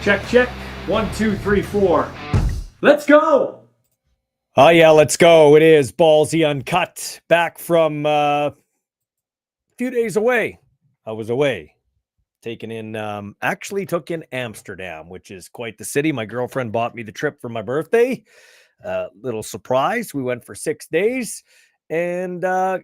Check, check. 1, 2, 3, 4. Let's go. Oh, yeah, let's go. It is Ballsy Uncut. Back from a few days away. I was away. Actually took in Amsterdam, which is quite the city. My girlfriend bought me the trip for my birthday. Little surprise. We went for 6 days. And, a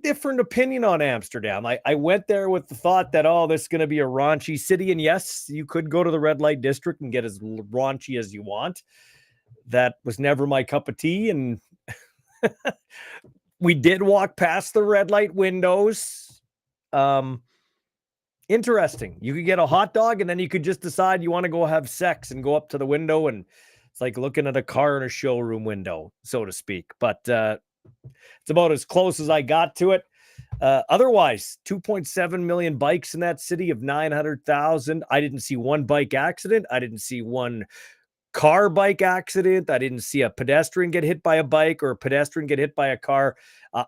different opinion on Amsterdam. I went there with the thought that, this is going to be a raunchy city. And yes, you could go to the red light district and get as raunchy as you want. That was never my cup of tea. And we did walk past the red light windows. Interesting. You could get a hot dog and then you could just decide you want to go have sex and go up to the window. And it's like looking at a car in a showroom window, so to speak. But it's about as close as I got to it. Otherwise, 2.7 million bikes in that city of 900,000. I didn't see one bike accident. I didn't see one car bike accident. I didn't see a pedestrian get hit by a bike or a pedestrian get hit by a car.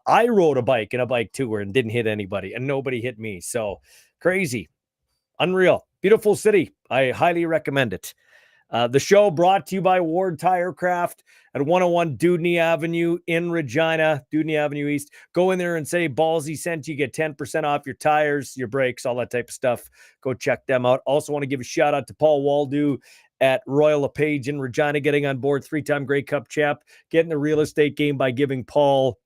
I rode a bike in a bike tour and didn't hit anybody, and nobody hit me. So crazy, unreal, beautiful city. I highly recommend it. The show brought to you by Ward Tirecraft at 101 Dudney Avenue in Regina, Dudney Avenue East. Go in there and say Ballsy sent you. Get 10% off your tires, your brakes, all that type of stuff. Go check them out. Also want to give a shout out to Paul Waldo at Royal LePage in Regina, getting on board, 3-time Grey Cup champ, getting the real estate game by giving Paul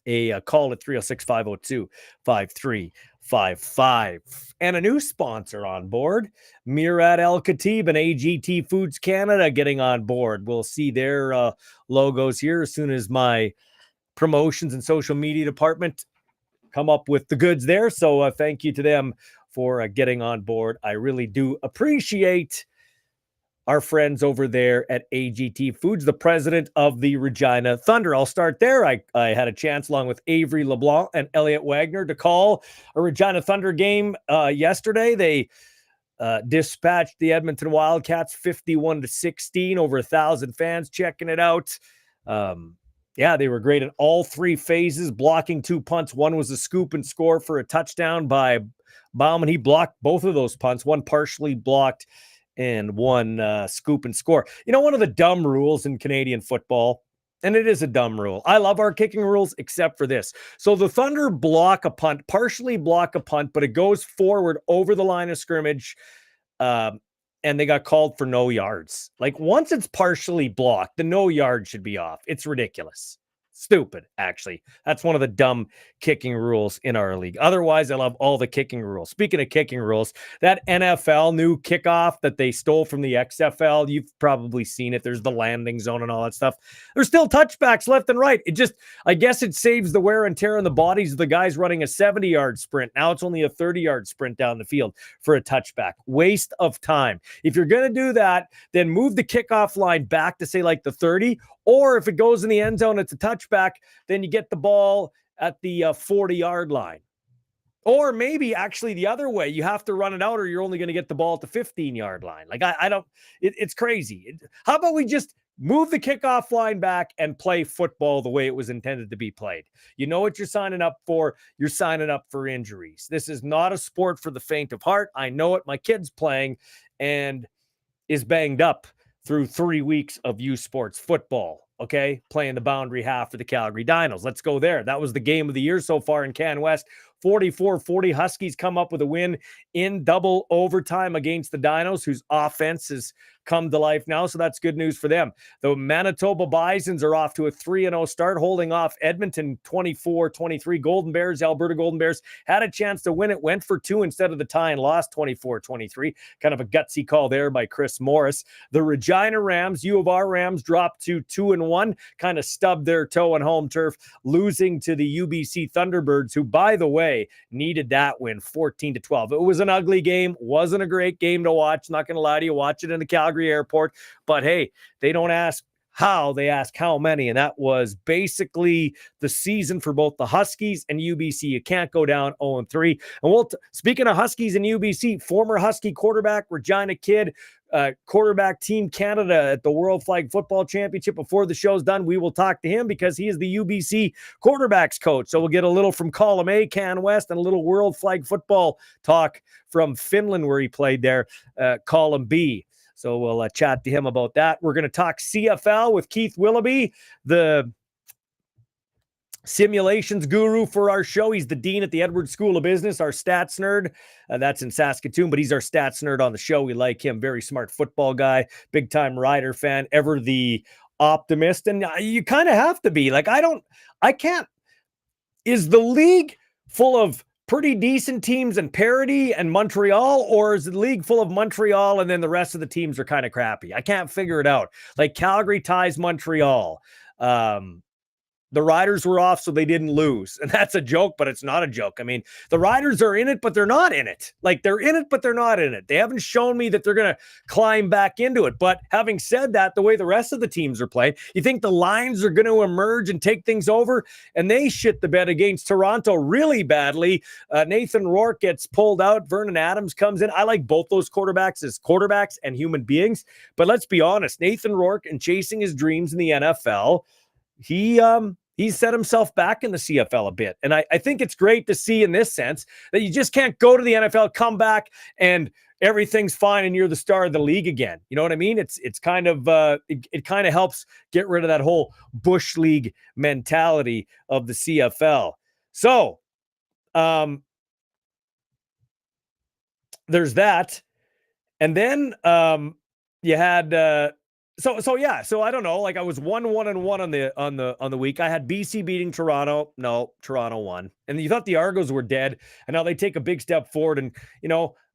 a call at 306-502-5355. And a new sponsor on board, Murad Al Khatib and AGT Foods Canada getting on board. We'll see their logos here as soon as my promotions and social media department come up with the goods there. So thank you to them for getting on board. I really do appreciate our friends over there at AGT Foods, the president of the Regina Thunder. I'll start there. I had a chance along with Avery LeBlanc and Elliot Wagner to call a Regina Thunder game yesterday. They dispatched the Edmonton Wildcats 51-16, over 1,000 fans checking it out. They were great in all three phases, blocking 2 punts. One was a scoop and score for a touchdown by Bauman. He blocked both of those punts, one partially blocked and one scoop and score. One of the dumb rules in Canadian football, and it is a dumb rule. I love our kicking rules, except for this. So the Thunder block a punt, partially block a punt, but it goes forward over the line of scrimmage, and they got called for no yards. Like, once it's partially blocked, the no yard should be off. It's ridiculous. Stupid, actually. That's one of the dumb kicking rules in our league. Otherwise, I love all the kicking rules. Speaking of kicking rules, that NFL new kickoff that they stole from the XFL, you've probably seen it. There's the landing zone and all that stuff. There's still touchbacks left and right. I guess it saves the wear and tear on the bodies of the guys running a 70-yard sprint. Now it's only a 30-yard sprint down the field for a touchback. Waste of time. If you're going to do that, then move the kickoff line back to, say, like the 30. Or if it goes in the end zone, it's a touchback, then you get the ball at the 40-yard line. Or maybe actually the other way, you have to run it out or you're only going to get the ball at the 15-yard line. Like, it's crazy. How about we just move the kickoff line back and play football the way it was intended to be played? You know what you're signing up for. You're signing up for injuries. This is not a sport for the faint of heart. I know it. My kid's playing and is banged up through 3 weeks of U Sports football, okay? Playing the boundary half for the Calgary Dinos. Let's go there. That was the game of the year so far in Can West. 44-40. Huskies come up with a win in double overtime against the Dinos, whose offense has come to life now, so that's good news for them. The Manitoba Bisons are off to a 3-0 start, holding off Edmonton 24-23. Golden Bears, Alberta Golden Bears, had a chance to win it, went for 2 instead of the tie and lost 24-23. Kind of a gutsy call there by Chris Morris. The Regina Rams, U of R Rams, dropped to 2-1, kind of stubbed their toe on home turf, losing to the UBC Thunderbirds, who, by the way, needed that win 14-12. It was an ugly game, wasn't a great game to watch. Not going to lie to you, watch it in the Calgary airport. But hey, they don't ask how, they ask how many, and that was basically the season for both the Huskies and UBC. You can't go down 0-3. And speaking of Huskies and UBC, former Husky quarterback Regina Kidd, quarterback Team Canada at the World Flag Football Championship. Before the show's done, we will talk to him because he is the UBC quarterbacks coach. So we'll get a little from column A, Can West, and a little World Flag Football talk from Finland where he played there, column B. So we'll chat to him about that. We're going to talk CFL with Keith Willoughby, the simulations guru for our show. He's the dean at the Edwards School of Business, our stats nerd. That's in Saskatoon, but he's our stats nerd on the show. We like him. Very smart football guy, big time Rider fan, ever the optimist. And you kind of have to be. Like, is the league full of pretty decent teams and parity and Montreal, or is the league full of Montreal and then the rest of the teams are kind of crappy? I can't figure it out. Like, Calgary ties Montreal. The Riders were off, so they didn't lose. And that's a joke, but it's not a joke. I mean, the Riders are in it, but they're not in it. Like, they're in it, but they're not in it. They haven't shown me that they're going to climb back into it. But having said that, the way the rest of the teams are playing, you think the Lions are going to emerge and take things over? And they shit the bed against Toronto really badly. Nathan Rourke gets pulled out. Vernon Adams comes in. I like both those quarterbacks as quarterbacks and human beings. But let's be honest, Nathan Rourke and chasing his dreams in the NFL, he's set himself back in the CFL a bit. And I think it's great to see in this sense that you just can't go to the NFL, come back, and everything's fine and you're the star of the league again. You know what I mean? It's kind of it kind of helps get rid of that whole Bush League mentality of the CFL. So there's that. And then you had So I don't know. Like, I was 1-1-1 on the week. I had BC beating Toronto. No, Toronto won. And you thought the Argos were dead, and now they take a big step forward, and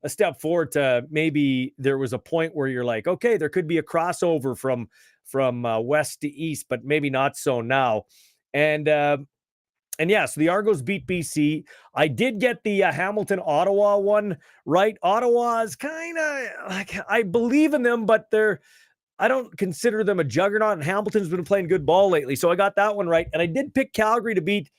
a step forward to maybe there was a point where you're like, okay, there could be a crossover from west to east, but maybe not so now. And yeah, so the Argos beat BC. I did get the Hamilton-Ottawa one right. Ottawa is kind of like, I believe in them, but I don't consider them a juggernaut, and Hamilton's been playing good ball lately. So I got that one right. And I did pick Calgary to beat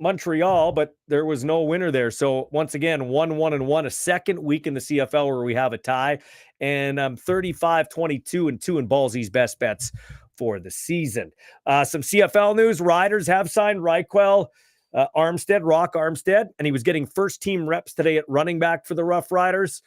Montreal, but there was no winner there. So once again, 1-1-1, a second week in the CFL where we have a tie. And 35-22-2 in Ballsy's best bets for the season. Some CFL news. Riders have signed Ryquell Rock Armstead, and he was getting first team reps today at running back for the Rough Riders.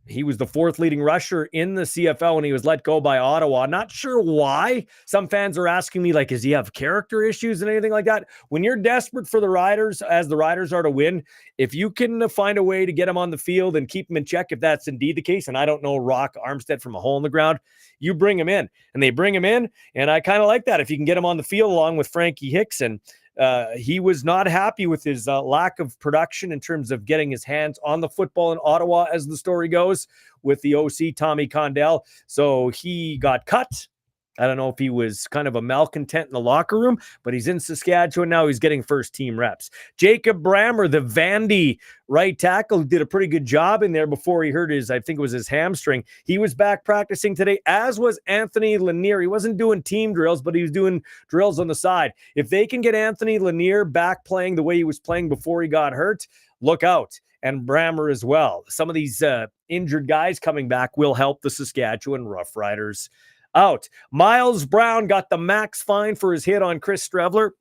He was the fourth leading rusher in the CFL when he was let go by Ottawa. Not sure why. Some fans are asking me, like, does he have character issues and anything like that? When you're desperate for the Riders, as the Riders are to win, if you can find a way to get him on the field and keep him in check, if that's indeed the case, and I don't know Rock Armstead from a hole in the ground, you bring him in. And they bring him in, and I kind of like that. If you can get him on the field along with Frankie Hickson. He was not happy with his lack of production in terms of getting his hands on the football in Ottawa, as the story goes, with the OC, Tommy Condell. So he got cut. I don't know if he was kind of a malcontent in the locker room, but he's in Saskatchewan now. He's getting first team reps. Jacob Brammer, the Vandy right tackle, did a pretty good job in there before he hurt his, I think it was his hamstring. He was back practicing today, as was Anthony Lanier. He wasn't doing team drills, but he was doing drills on the side. If they can get Anthony Lanier back playing the way he was playing before he got hurt, look out. And Brammer as well. Some of these injured guys coming back will help the Saskatchewan Rough Riders out. Miles Brown got the max fine for his hit on Chris Streveler.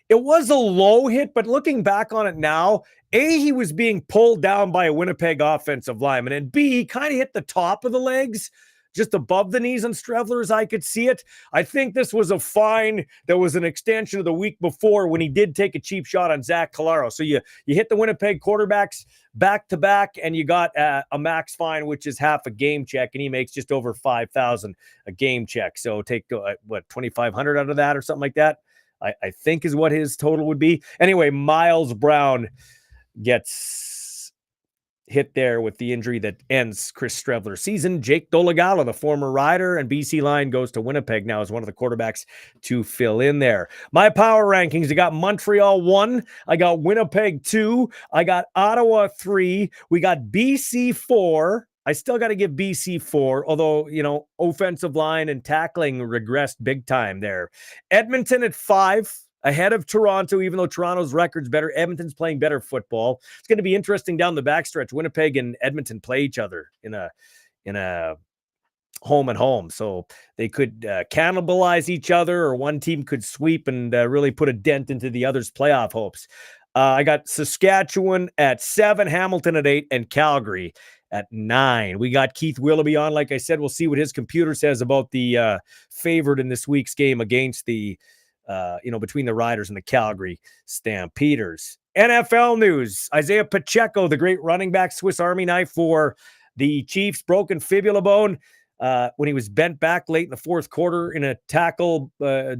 It was a low hit, but looking back on it now, A, he was being pulled down by a Winnipeg offensive lineman, and B, he kind of hit the top of the legs, just above the knees on Streveler as I could see it. I think this was a fine that was an extension of the week before when he did take a cheap shot on Zach Calaro. So you hit the Winnipeg quarterbacks back-to-back, and you got a max fine, which is half a game check, and he makes just over $5,000 a game check. So take, $2,500 out of that or something like that, I think is what his total would be. Anyway, Miles Brown gets hit there with the injury that ends Chris Streveler's season. Jake Dolegala, the former Rider and BC Lion, goes to Winnipeg now as one of the quarterbacks to fill in there. My power rankings, I got Montreal 1, I got Winnipeg 2, I got Ottawa 3, we got BC 4, I still got to give BC 4, although, offensive line and tackling regressed big time there. Edmonton at 5, ahead of Toronto, even though Toronto's record's better. Edmonton's playing better football. It's going to be interesting down the backstretch. Winnipeg and Edmonton play each other in a home and home, so they could cannibalize each other, or one team could sweep and really put a dent into the other's playoff hopes. I got Saskatchewan at 7, Hamilton at 8, and Calgary at 9. We got Keith Willoughby on. Like I said, we'll see what his computer says about the favorite in this week's game against the between the Riders and the Calgary Stampeders. NFL news: Isaiah Pacheco, the great running back, Swiss Army knife for the Chiefs, broken fibula bone when he was bent back late in the fourth quarter in a tackle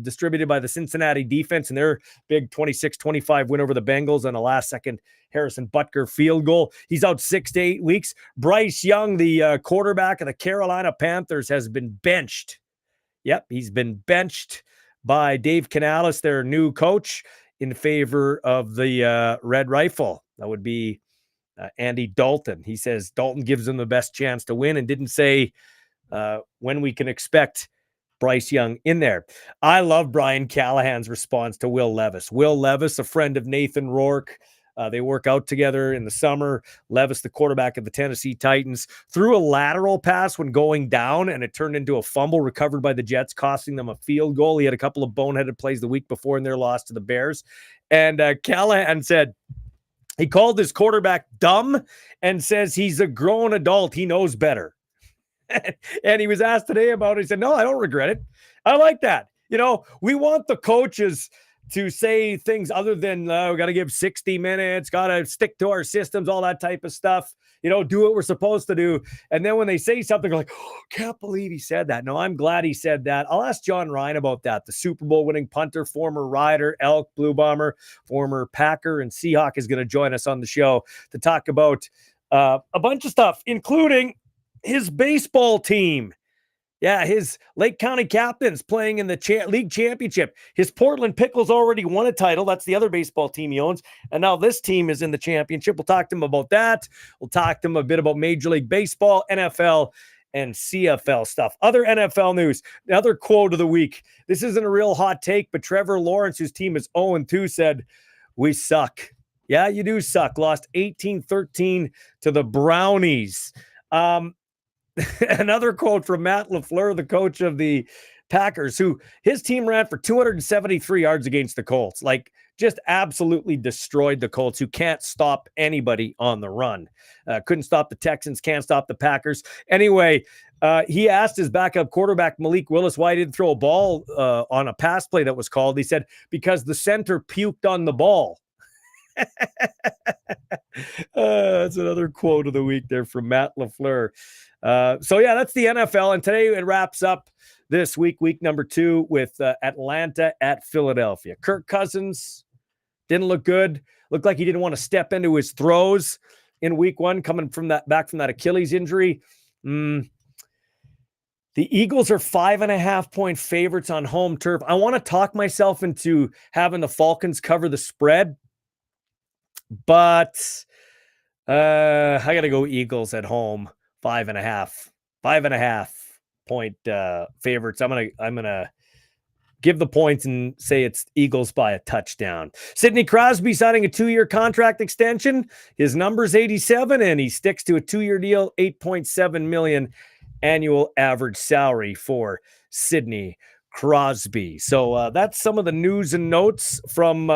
distributed by the Cincinnati defense in their big 26-25 win over the Bengals on a last-second Harrison Butker field goal. He's out 6 to 8 weeks. Bryce Young, the quarterback of the Carolina Panthers, has been benched. Yep, he's been benched by Dave Canales, their new coach, in favor of the Red Rifle. That would be Andy Dalton. He says Dalton gives him the best chance to win, and didn't say when we can expect Bryce Young in there. I love Brian Callahan's response to Will Levis. Will Levis, a friend of Nathan Rourke. They work out together in the summer. Levis, the quarterback of the Tennessee Titans, threw a lateral pass when going down, and it turned into a fumble recovered by the Jets, costing them a field goal. He had a couple of boneheaded plays the week before in their loss to the Bears. And Callahan said he called his quarterback dumb and says he's a grown adult. He knows better. And he was asked today about it. He said, no, I don't regret it. I like that. We want the coaches to say things other than we got to give 60 minutes, got to stick to our systems, all that type of stuff, do what we're supposed to do. And then when they say something, they're like, oh, can't believe he said that. No, I'm glad he said that. I'll ask Jon Ryan about that. The Super Bowl winning punter, former Rider, Elk, Blue Bomber, former Packer, and Seahawk is going to join us on the show to talk about a bunch of stuff, including his baseball team. Yeah, his Lake County Captains playing in the league championship. His Portland Pickles already won a title. That's the other baseball team he owns. And now this team is in the championship. We'll talk to him about that. We'll talk to him a bit about Major League Baseball, NFL, and CFL stuff. Other NFL news. Another quote of the week. This isn't a real hot take, but Trevor Lawrence, whose team is 0-2, said, "We suck." Yeah, you do suck. Lost 18-13 to the Brownies. Another quote from Matt LaFleur, the coach of the Packers, who his team ran for 273 yards against the Colts. Like, just absolutely destroyed the Colts, who can't stop anybody on the run. Couldn't stop the Texans, can't stop the Packers. Anyway, he asked his backup quarterback, Malik Willis, why he didn't throw a ball on a pass play that was called. He said, because the center puked on the ball. That's another quote of the week there from Matt LaFleur. So yeah, that's the NFL. And today it wraps up this week number 2 with Atlanta at Philadelphia. Kirk Cousins didn't look good. Looked like he didn't want to step into his throws in week 1, coming from back from that Achilles injury. The Eagles are 5.5-point favorites on home turf. I want to talk myself into having the Falcons cover the spread, but I got to go Eagles at home. 5.5 point favorites. I'm gonna give the points and say it's Eagles by a touchdown. Sidney Crosby signing a 2-year contract extension. His number's 87, and he sticks to a 2-year deal. $8.7 million annual average salary for Sidney Crosby. So that's some of the news and notes from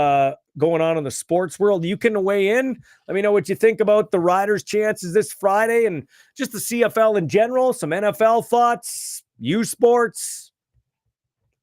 going on in the sports world. You can weigh in. Let me know what you think about the Riders' chances this Friday and just the CFL in general. Some NFL thoughts, U Sports,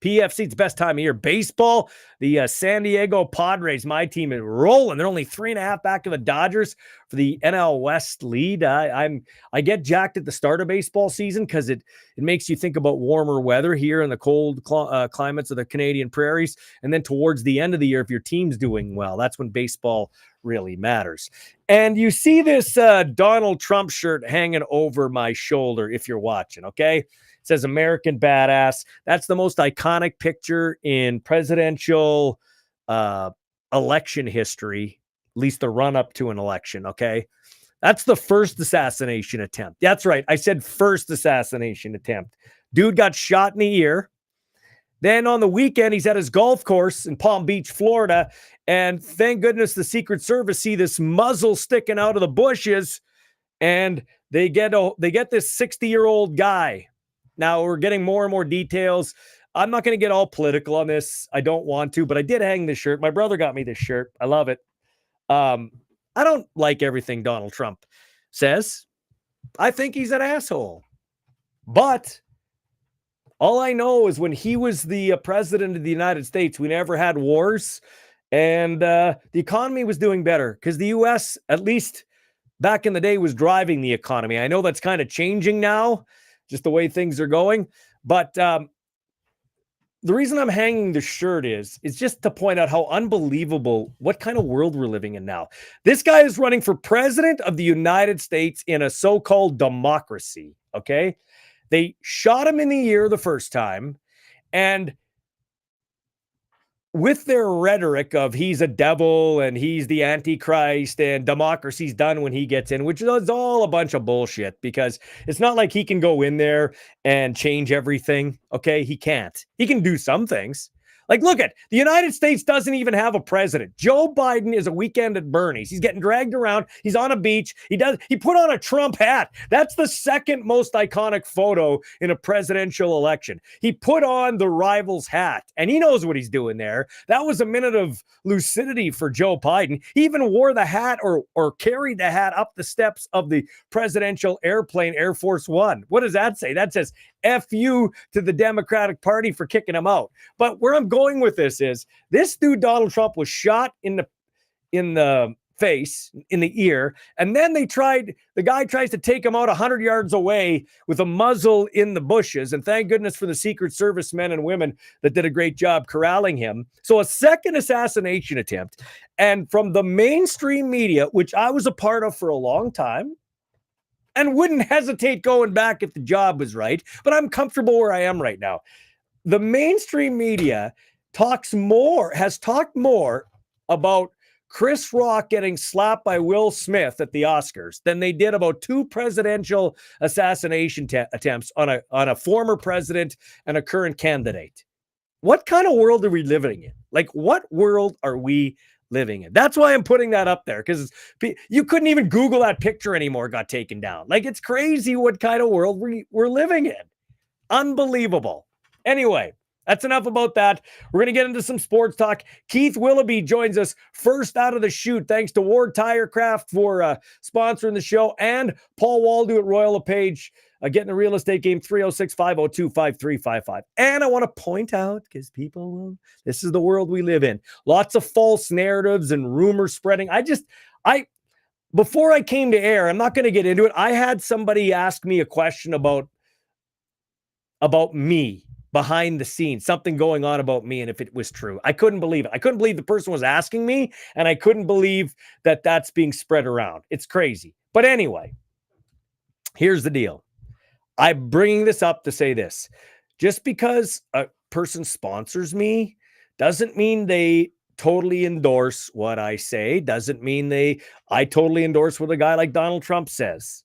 PFC. It's the best time of year. Baseball, the San Diego Padres, my team, is rolling. They're only 3.5 back of the Dodgers for the NL West lead. I get jacked at the start of baseball season because it makes you think about warmer weather here in the cold climates of the Canadian prairies. And then towards the end of the year, if your team's doing well, that's when baseball really matters. And you see this Donald Trump shirt hanging over my shoulder if you're watching, okay? It says American Badass. That's the most iconic picture in presidential election history, at least the run-up to an election, okay? That's the first assassination attempt. That's right. I said first assassination attempt. Dude got shot in the ear. Then on the weekend, he's at his golf course in Palm Beach, Florida. And thank goodness the Secret Service see this muzzle sticking out of the bushes. And they get this 60-year-old guy. Now we're getting more and more details. I'm not going to get all political on this. I don't want to, but I did hang this shirt. My brother got me this shirt. I love it. I don't like everything Donald Trump says. I think he's an asshole. But all I know is when he was the president of the United States, we never had wars, and the economy was doing better because the U.S., at least back in the day, was driving the economy. I know that's kind of changing now, just the way things are going. But the reason I'm hanging the shirt is just to point out how unbelievable, what kind of world we're living in now. This guy is running for president of the United States in a so-called democracy, okay? They shot him in the ear the first time, and with their rhetoric of he's a devil and he's the Antichrist and democracy's done when he gets in, which is all a bunch of bullshit because it's not like he can go in there and change everything. Okay. He can't. He can do some things. Like, look at the United States doesn't even have a president. Joe Biden is a weekend at Bernie's. He's getting dragged around. He's on a beach. He put on a Trump hat. That's the second most iconic photo in a presidential election. He put on the rival's hat, and he knows what he's doing there. That was a minute of lucidity for Joe Biden. He even wore the hat or carried the hat up the steps of the presidential airplane, Air Force One. What does that say? That says F you to the Democratic Party for kicking him out. But where I'm going with this is this dude, Donald Trump, was shot in the face, in the ear, and then the guy tries to take him out 100 yards away with a muzzle in the bushes. And thank goodness for the Secret Service men and women that did a great job corralling him. So a second assassination attempt. And from the mainstream media, which I was a part of for a long time, and wouldn't hesitate going back if the job was right, but I'm comfortable where I am right now. The mainstream media has talked more about Chris Rock getting slapped by Will Smith at the Oscars than they did about two presidential assassination attempts on a former president and a current candidate. What kind of world are we living in? Like, what world are we living in? That's why I'm putting that up there, because you couldn't even Google that picture anymore. It got taken down. Like, it's crazy what kind of world we're living in. Unbelievable. Anyway, that's enough about that. We're going to get into some sports talk. Keith Willoughby joins us first out of the chute. Thanks to Ward Tirecraft for sponsoring the show, and Paul Waldo at Royal LePage getting the real estate game, 306-502-5355. And I want to point out, because this is the world we live in. Lots of false narratives and rumor spreading. Before I came to air, I'm not going to get into it. I had somebody ask me a question about me behind the scenes, something going on about me, and if it was true. I couldn't believe it. I couldn't believe the person was asking me, and I couldn't believe that that's being spread around. It's crazy. But anyway, here's the deal. I'm bringing this up to say this. Just because a person sponsors me doesn't mean they totally endorse what I say. Doesn't mean I totally endorse what a guy like Donald Trump says.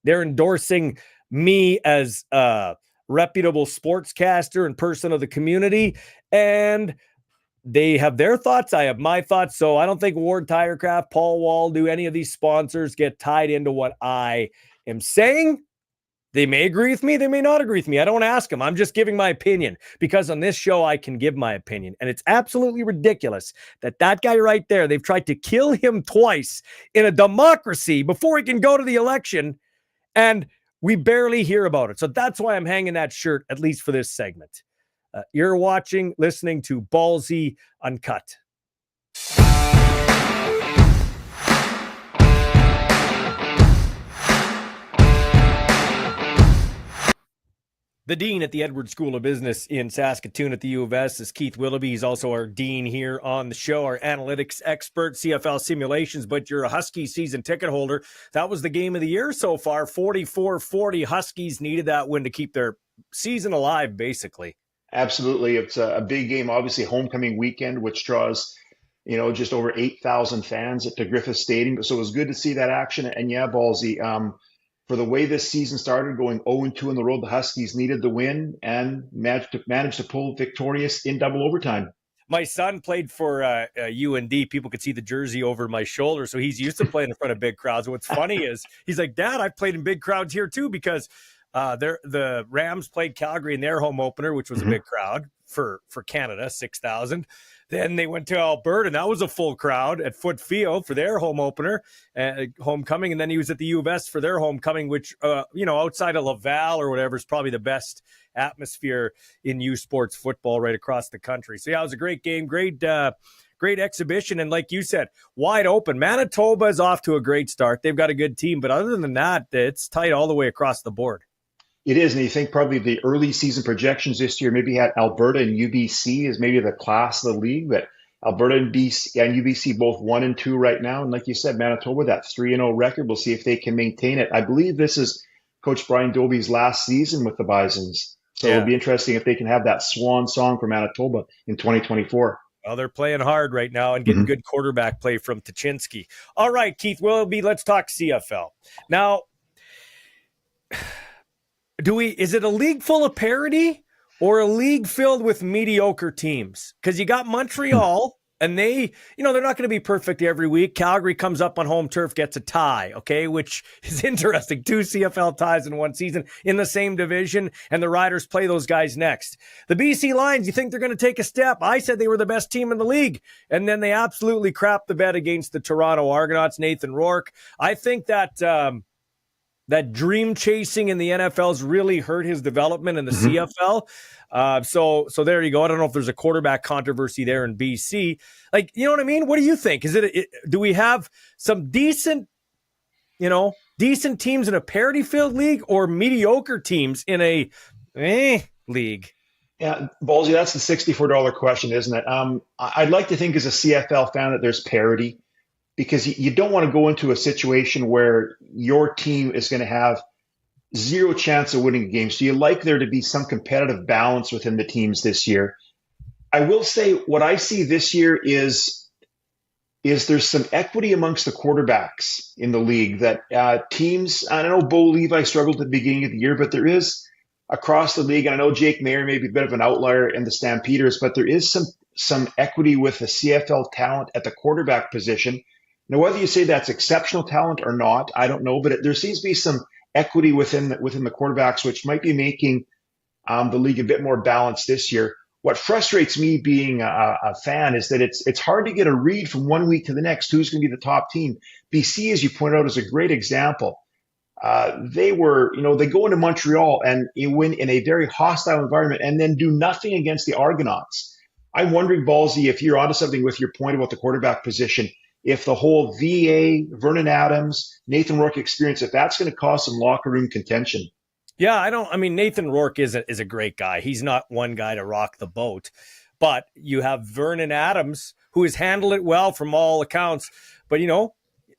They're endorsing me as a reputable sportscaster and person of the community, and they have their thoughts. I have my thoughts. So I don't think Ward Tirecraft, Paul Waldo, any of these sponsors get tied into what I am saying. They may agree with me. They may not agree with me. I don't ask them. I'm just giving my opinion, because on this show, I can give my opinion. And it's absolutely ridiculous that guy right there, they've tried to kill him twice in a democracy before he can go to the election, and we barely hear about it. So that's why I'm hanging that shirt, at least for this segment. You're listening to Ballsy Uncut. The dean at the Edwards School of Business in Saskatoon at the U of S is Keith Willoughby. He's also our dean here on the show, our analytics expert, CFL simulations, but you're a Huskies season ticket holder. That was the game of the year so far, 44-40. Huskies needed that win to keep their season alive, basically. Absolutely. It's a big game, obviously homecoming weekend, which draws just over 8,000 fans at the Griffith Stadium. So it was good to see that action. And yeah, Ballsy, for the way this season started, going 0-2 on the road, the Huskies needed the win and managed to pull victorious in double overtime. My son played for UND. People could see the jersey over my shoulder, so he's used to playing in front of big crowds. What's funny is he's like, Dad, I've played in big crowds here too, because the Rams played Calgary in their home opener, which was a big crowd for Canada, 6,000. Then they went to Alberta, and that was a full crowd at Foot Field for their home opener, homecoming. And then he was at the U of S for their homecoming, which, outside of Laval or whatever, is probably the best atmosphere in U Sports football right across the country. So, yeah, it was a great game, great exhibition. And like you said, wide open. Manitoba is off to a great start. They've got a good team. But other than that, it's tight all the way across the board. It is, and you think probably the early season projections this year maybe had Alberta and UBC as maybe the class of the league, but Alberta and UBC both 1-2 right now, and like you said, Manitoba, that 3-0 record. We'll see if they can maintain it. I believe this is Coach Brian Dobie's last season with the Bisons, so It'll be interesting if they can have that swan song for Manitoba in 2024. Well, they're playing hard right now and getting good quarterback play from Tuchinski. All right, Keith Willoughby, let's talk CFL now. Is it a league full of parity or a league filled with mediocre teams? Because you got Montreal, and they're not going to be perfect every week. Calgary comes up on home turf, gets a tie, okay, which is interesting. 2 CFL ties in one season in the same division, and the Riders play those guys next. The BC Lions, you think they're going to take a step? I said they were the best team in the league, and then they absolutely crapped the bed against the Toronto Argonauts, Nathan Rourke. I think that dream chasing in the NFL's really hurt his development in the CFL. So there you go. I don't know if there's a quarterback controversy there in BC. Like, you know what I mean? What do you think? Do we have some decent teams in a parity-filled league or mediocre teams in a league? Yeah, Ballsy, that's the $64 question, isn't it? I'd like to think as a CFL fan that there's parity, because you don't want to go into a situation where your team is going to have zero chance of winning a game. So you like there to be some competitive balance within the teams this year. I will say what I see this year is there's some equity amongst the quarterbacks in the league that teams, I know Bo Levi struggled at the beginning of the year, but there is across the league, and I know Jake Mayer may be a bit of an outlier in the Stampeders, but there is some equity with the CFL talent at the quarterback position. Now, whether you say that's exceptional talent or not, I don't know, but there seems to be some equity within the quarterbacks, which might be making the league a bit more balanced this year. What frustrates me being a fan is that it's hard to get a read from one week to the next who's going to be the top team. BC, as you pointed out, is a great example. They go into Montreal and you win in a very hostile environment and then do nothing against the Argonauts. I'm wondering, Ballsy, if you're onto something with your point about the quarterback position, if the whole VA, Vernon Adams, Nathan Rourke experience, if that's going to cause some locker room contention. Yeah, Nathan Rourke is a great guy. He's not one guy to rock the boat, but you have Vernon Adams, who has handled it well from all accounts. But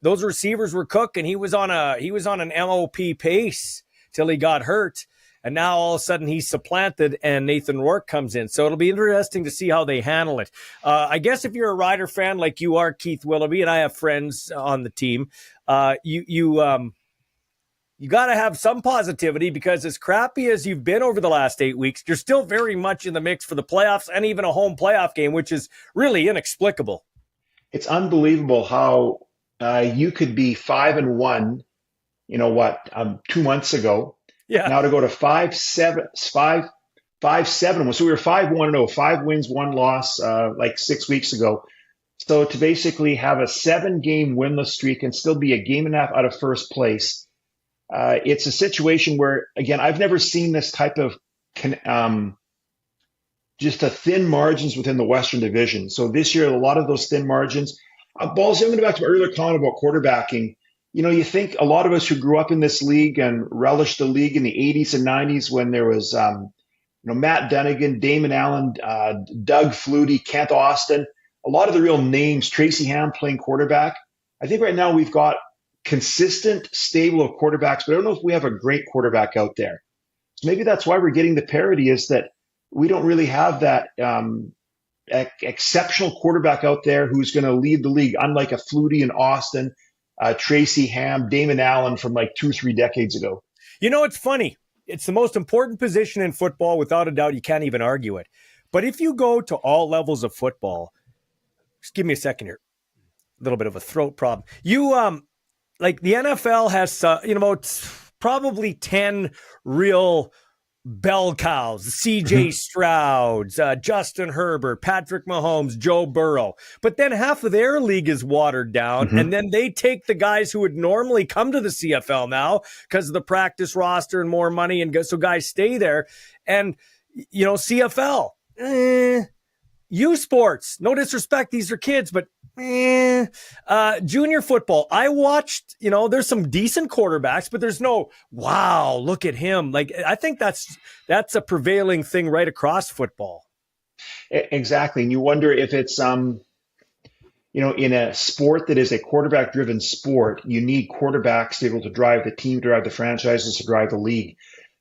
those receivers were cooking. He was on an MOP pace till he got hurt. And now all of a sudden he's supplanted and Nathan Rourke comes in. So it'll be interesting to see how they handle it. I guess if you're a Rider fan like you are, Keith Willoughby, and I have friends on the team, you got to have some positivity, because as crappy as you've been over the last 8 weeks, you're still very much in the mix for the playoffs and even a home playoff game, which is really inexplicable. It's unbelievable how you could be 5-1, 2 months ago. Yeah. Now to go to 5-7, so we were 5-1-0, 5 wins, 1 loss, like 6 weeks ago. So to basically have a 7-game winless streak and still be a game and a half out of first place, it's a situation where, again, I've never seen this type of just a thin margins within the Western Division. So this year, a lot of those thin margins. Ballsy, I'm going to go back to my earlier comment about quarterbacking. You think a lot of us who grew up in this league and relished the league in the 80s and 90s when there was, Matt Dunnigan, Damon Allen, Doug Flutie, Kent Austin, a lot of the real names, Tracy Ham playing quarterback. I think right now we've got consistent stable of quarterbacks, but I don't know if we have a great quarterback out there. So maybe that's why we're getting the parity, is that we don't really have that exceptional quarterback out there who's going to lead the league, unlike a Flutie in Austin, Tracy Ham, Damon Allen from like 2-3 decades ago. It's funny. It's the most important position in football. Without a doubt, you can't even argue it. But if you go to all levels of football, just give me a second here. A little bit of a throat problem. You, like the NFL has, it's probably 10 real bell cows, CJ Strouds, Justin Herbert, Patrick Mahomes, Joe Burrow. But then half of their league is watered down. And then they take the guys who would normally come to the CFL now because of the practice roster and more money. And so guys stay there. And, CFL, U Sports, no disrespect, these are kids, but junior football. I watched, there's some decent quarterbacks, but there's no, wow, look at him. Like, I think that's a prevailing thing right across football. Exactly. And you wonder if it's, in a sport that is a quarterback driven sport, you need quarterbacks to be able to drive the team, to drive the franchises, to drive the league.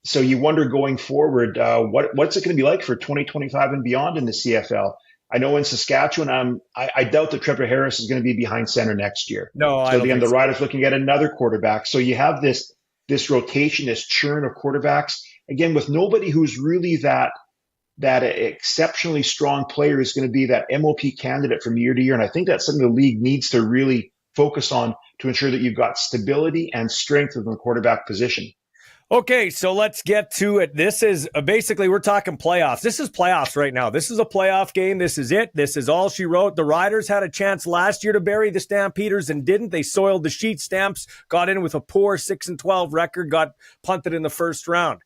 So you wonder going forward, what's it going to be like for 2025 and beyond in the CFL? I know in Saskatchewan, I doubt that Trevor Harris is going to be behind center next year. No, so again, the Riders looking at another quarterback. So you have this rotation, this churn of quarterbacks. Again, with nobody who's really that exceptionally strong player is going to be that MOP candidate from year to year. And I think that's something the league needs to really focus on to ensure that you've got stability and strength in the quarterback position. Okay, so let's get to it. This is basically, we're talking playoffs. This is playoffs right now. This is a playoff game. This is it. This is all she wrote. The Riders had a chance last year to bury the Stampeders and didn't. They soiled the sheet. Stamps got in with a poor 6-12 record, got punted in the first round.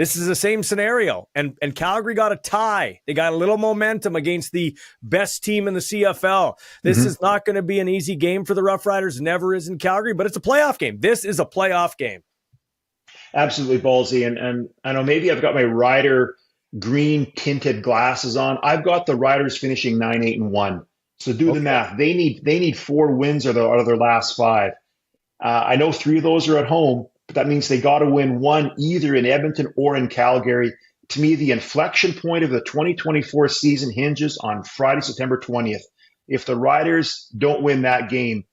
This is the same scenario. And Calgary got a tie. They got a little momentum against the best team in the CFL. This is not going to be an easy game for the Rough Riders. Never is in Calgary, but it's a playoff game. This is a playoff game. Absolutely, Ballsy. And I know maybe I've got my Rider green tinted glasses on. I've got the Riders finishing 9-8-1. So do the math. They need 4 wins out of their last 5. I know 3 of those are at home, but that means they got to win 1 either in Edmonton or in Calgary. To me, the inflection point of the 2024 season hinges on Friday, September 20th. If the Riders don't win that game,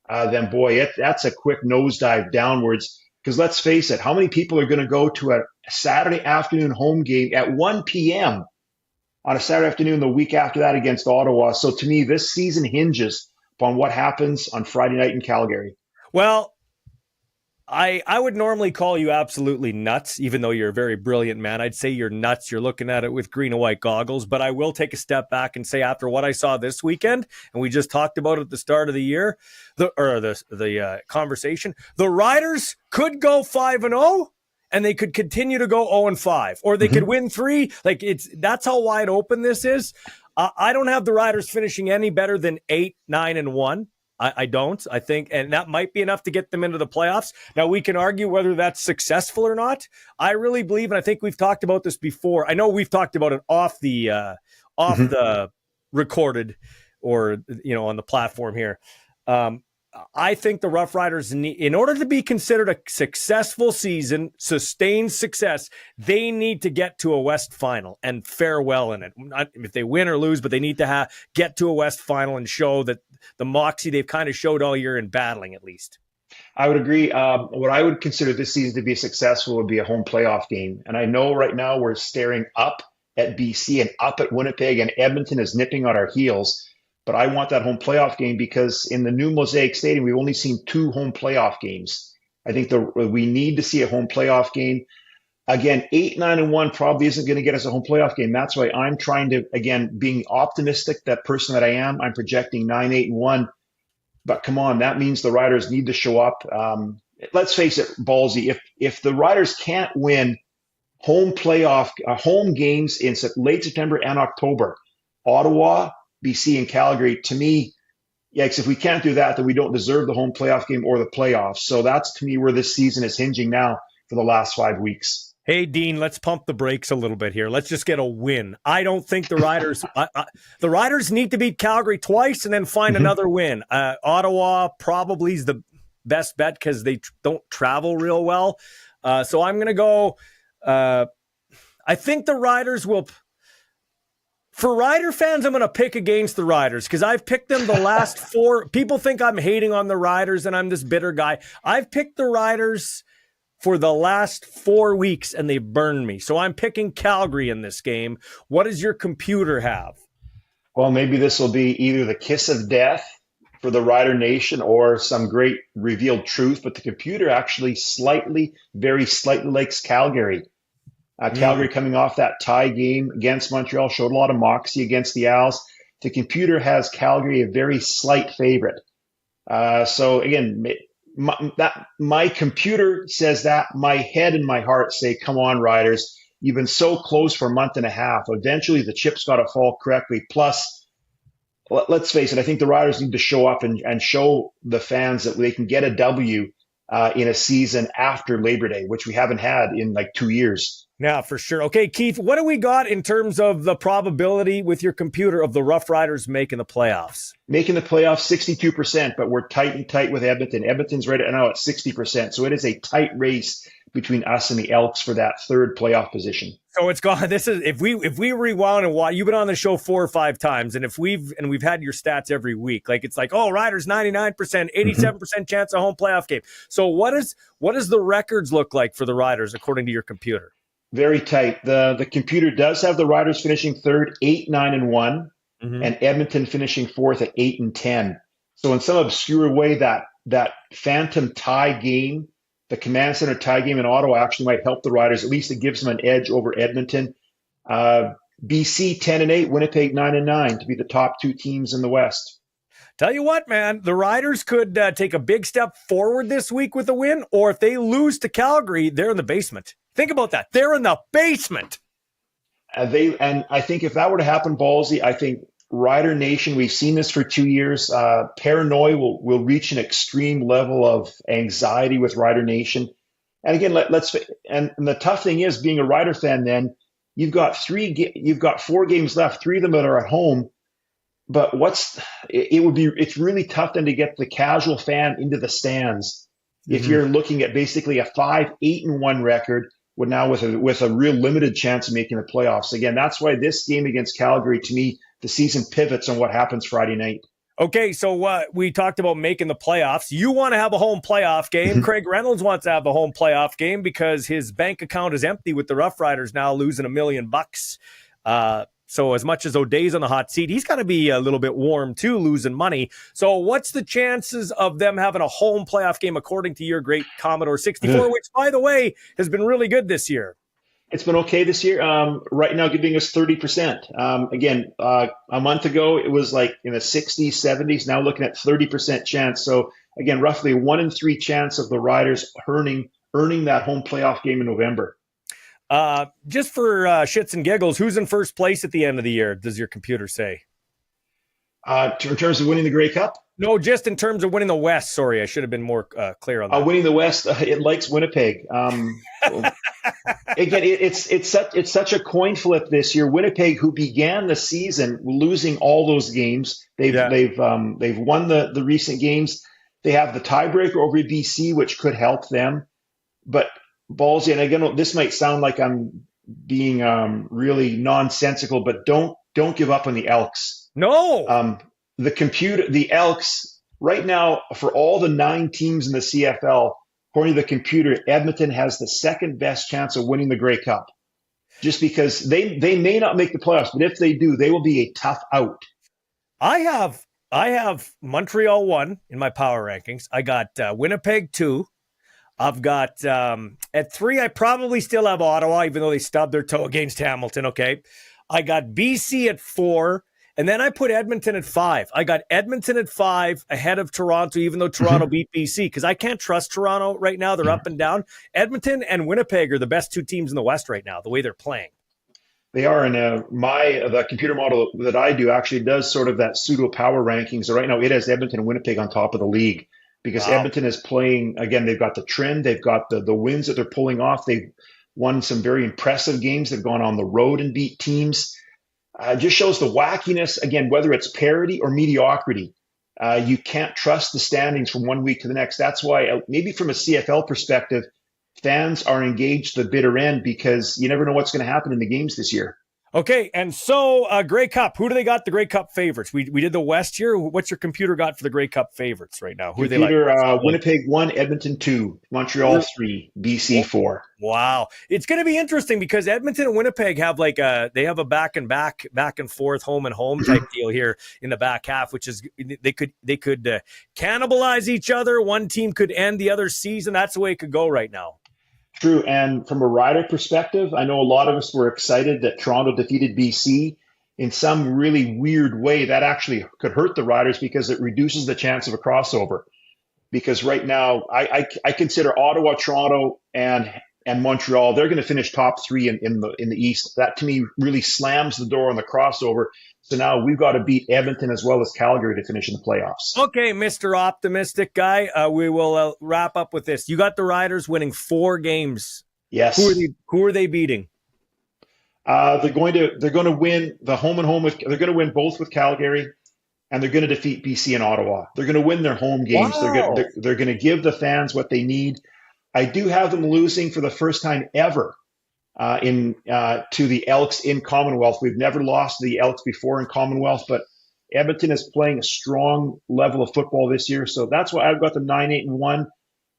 then boy, that's a quick nosedive downwards. Because let's face it, how many people are going to go to a Saturday afternoon home game at 1 p.m. on a Saturday afternoon the week after that against Ottawa? So to me, this season hinges upon what happens on Friday night in Calgary. Well, I would normally call you absolutely nuts, even though you're a very brilliant man. I'd say you're nuts. You're looking at it with green and white goggles. But I will take a step back and say, after what I saw this weekend, and we just talked about it at the start of the year, the conversation, the Riders could go 5-0, and they could continue to go 0-5, or they could win 3. Like, that's how wide open this is. I don't have the Riders finishing any better than 8-9-1. I don't. I think, and that might be enough to get them into the playoffs. Now, we can argue whether that's successful or not. I really believe, and I think we've talked about this before. I know we've talked about it off the recorded or on the platform here. I think the Rough Riders, in order to be considered a successful season, sustained success, they need to get to a West Final and fare well in it. Not if they win or lose, but they need to get to a West Final and show that the moxie they've kind of showed all year in battling, at least. I would agree. What I would consider this season to be successful would be a home playoff game. And I know right now we're staring up at BC and up at Winnipeg, and Edmonton is nipping on our heels. But I want that home playoff game because in the new Mosaic Stadium, we've only seen 2 home playoff games. I think we need to see a home playoff game. Again, 8-9-1 probably isn't going to get us a home playoff game. That's why I'm trying to, again, being optimistic, that person that I am, I'm projecting 9-8-1. But come on, that means the Riders need to show up. Let's face it, Ballsy, if the Riders can't win home games in late September and October, Ottawa, BC, and Calgary, to me, yikes, if we can't do that, then we don't deserve the home playoff game or the playoffs. So that's, to me, where this season is hinging now for the last 5 weeks. Hey, Dean, let's pump the brakes a little bit here. Let's just get a win. I don't think the Riders the Riders need to beat Calgary twice and then find another win. Ottawa probably is the best bet because they don't travel real well. So I'm going to go I think the Riders will. For Rider fans, I'm going to pick against the Riders because I've picked them the last 4. People think I'm hating on the Riders and I'm this bitter guy. I've picked the Riders for the last 4 weeks and they've burned me. So I'm picking Calgary in this game. What does your computer have? Well, maybe this will be either the kiss of death for the Rider Nation or some great revealed truth, but the computer actually very slightly likes Calgary. Calgary coming off that tie game against Montreal showed a lot of moxie against the Als. The computer has Calgary a very slight favorite. So again, my computer says that. My head and my heart say, come on, Riders. You've been so close for a month and a half. Eventually, the chips got to fall correctly. Plus, let's face it, I think the Riders need to show up and show the fans that they can get a W in a season after Labor Day, which we haven't had in like 2 years. Yeah, for sure. Okay, Keith, what do we got in terms of the probability with your computer of the Rough Riders making the playoffs? Making the playoffs, 62%, but we're tight with Edmonton. Edmonton's right now at 60%, so it is a tight race between us and the Elks for that third playoff position. So it's gone. This is if we rewound and watch. You've been on the show 4 or 5 times, and we've had your stats every week. Like it's like, oh, Riders 99%, 87% chance of home playoff game. So what does the records look like for the Riders according to your computer? Very tight. The computer does have the Riders finishing third, 8-9-1, and Edmonton finishing fourth at 8-10. So in some obscure way, that phantom tie game, the Command Center tie game in Ottawa actually might help the Riders. At least it gives them an edge over Edmonton. BC 10-8, Winnipeg 9-9 to be the top 2 teams in the West. Tell you what, man, the Riders could take a big step forward this week with a win, or if they lose to Calgary, they're in the basement. Think about that. They're in the basement. And I think if that were to happen, Ballsy, I think Rider Nation, we've seen this for 2 years. Paranoia will reach an extreme level of anxiety with Rider Nation. And again, and the tough thing is, being a Rider fan, then you've got 4 games left, 3 of them that are at home. But it's really tough then to get the casual fan into the stands if you're looking at basically a 5-8-1 record. Now with a real limited chance of making the playoffs. Again, that's why this game against Calgary, to me, the season pivots on what happens Friday night. Okay, so we talked about making the playoffs. You want to have a home playoff game. Craig Reynolds wants to have a home playoff game because his bank account is empty with the Rough Riders now losing $1 million. So as much as O'Day's on the hot seat, he's got to be a little bit warm too, losing money. So what's the chances of them having a home playoff game according to your great Commodore 64, which, by the way, has been really good this year? It's been okay this year. Right now, giving us 30%. Again, a month ago, it was like in the 60s, 70s. Now looking at 30% chance. So again, roughly 1 in 3 chance of the Riders earning that home playoff game in November. Just for shits and giggles, who's in first place at the end of the year, does your computer say? In terms of winning the Grey Cup? No, just in terms of winning the West. Sorry, I should have been more clear on that. Winning the West, it likes Winnipeg. Again, it's such a coin flip this year. Winnipeg, who began the season losing all those games, they've won the recent games. They have the tiebreaker over BC, which could help them. But Ballsy, and again, this might sound like I'm being really nonsensical, but don't give up on the Elks. No. The Elks right now, for all the 9 teams in the CFL, according to the computer, Edmonton has the second best chance of winning the Grey Cup. Just because they may not make the playoffs, but if they do, they will be a tough out. I have Montreal 1 in my power rankings. I got Winnipeg 2. I've got at 3, I probably still have Ottawa, even though they stubbed their toe against Hamilton. Okay. I got BC at 4, and then I put Edmonton at 5. I got Edmonton at 5 ahead of Toronto, even though Toronto beat BC, because I can't trust Toronto right now. They're up and down. Edmonton and Winnipeg are the best 2 teams in the West right now, the way they're playing. They are, and the computer model that I do actually does sort of that pseudo power rankings. So right now it has Edmonton and Winnipeg on top of the league. Because Edmonton is playing, again, they've got the trend, they've got the wins that they're pulling off. They've won some very impressive games. They've gone on the road and beat teams. Just shows the wackiness, again, whether it's parity or mediocrity. You can't trust the standings from one week to the next. That's why, maybe from a CFL perspective, fans are engaged to the bitter end because you never know what's going to happen in the games this year. Okay, and so Grey Cup, who do they got the Grey Cup favorites? We did the West here. What's your computer got for the Grey Cup favorites right now? Who are they like? Winnipeg 1, Edmonton 2, Montreal 3, BC 4. Wow. It's going to be interesting because Edmonton and Winnipeg have they have a back and forth, home and home type deal here in the back half, which is they could cannibalize each other. One team could end the other season. That's the way it could go right now. True. And from a Rider perspective, I know a lot of us were excited that Toronto defeated BC. In some really weird way, that actually could hurt the Riders because it reduces the chance of a crossover. Because right now, I consider Ottawa, Toronto, and Montreal, they're going to finish top 3 in the East. That, to me, really slams the door on the crossover. So now we've got to beat Edmonton as well as Calgary to finish in the playoffs. Okay, Mr. Optimistic guy, we will wrap up with this. You got the Riders winning 4 games. Yes. Who are they beating? They're going to win the home and home they're going to win both with Calgary, and they're going to defeat BC and Ottawa. They're going to win their home games. Wow. They're going to give the fans what they need. I do have them losing for the first time ever to the Elks in Commonwealth. We've never lost to the Elks before in Commonwealth, but Edmonton is playing a strong level of football this year. So that's why I've got them 9-8-1,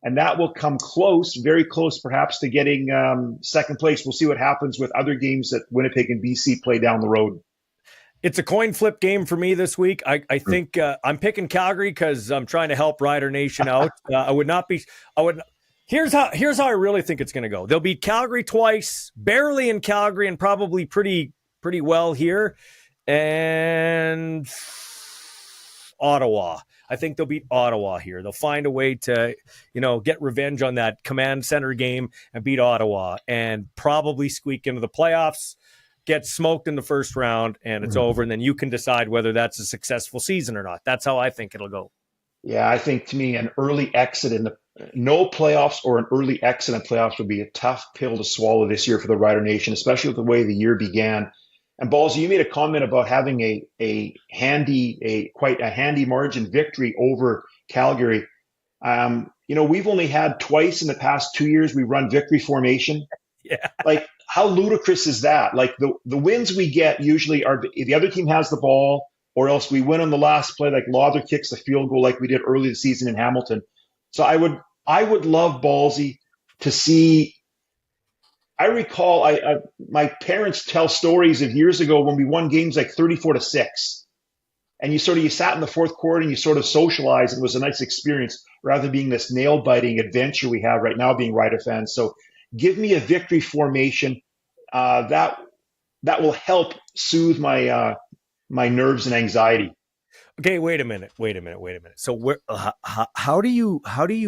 and that will come close, very close perhaps to getting second place. We'll see what happens with other games that Winnipeg and BC play down the road. It's a coin flip game for me this week. I think I'm picking Calgary because I'm trying to help Rider Nation out. Here's how I really think it's going to go. They'll beat Calgary twice, barely in Calgary, and probably pretty well here. And Ottawa. I think they'll beat Ottawa here. They'll find a way to, get revenge on that command center game and beat Ottawa and probably squeak into the playoffs, get smoked in the first round, and it's over. And then you can decide whether that's a successful season or not. That's how I think it'll go. Yeah, I think to me an early exit no playoffs or an early exit in playoffs would be a tough pill to swallow this year for the Rider Nation, especially with the way the year began. And Ballsy, you made a comment about having quite a handy margin victory over Calgary. We've only had twice in the past 2 years we run victory formation. Yeah. Like, how ludicrous is that? Like the wins we get usually are the other team has the ball, or else we win on the last play, like Lawler kicks the field goal like we did early this season in Hamilton. So I would love, Ballsy, to see. I recall my parents tell stories of years ago when we won games like 34-6, and you sat in the fourth quarter and you sort of socialized. And it was a nice experience rather than being this nail biting adventure we have right now being Rider fans. So give me a victory formation that will help soothe my nerves and anxiety. Okay, wait a minute. So how do you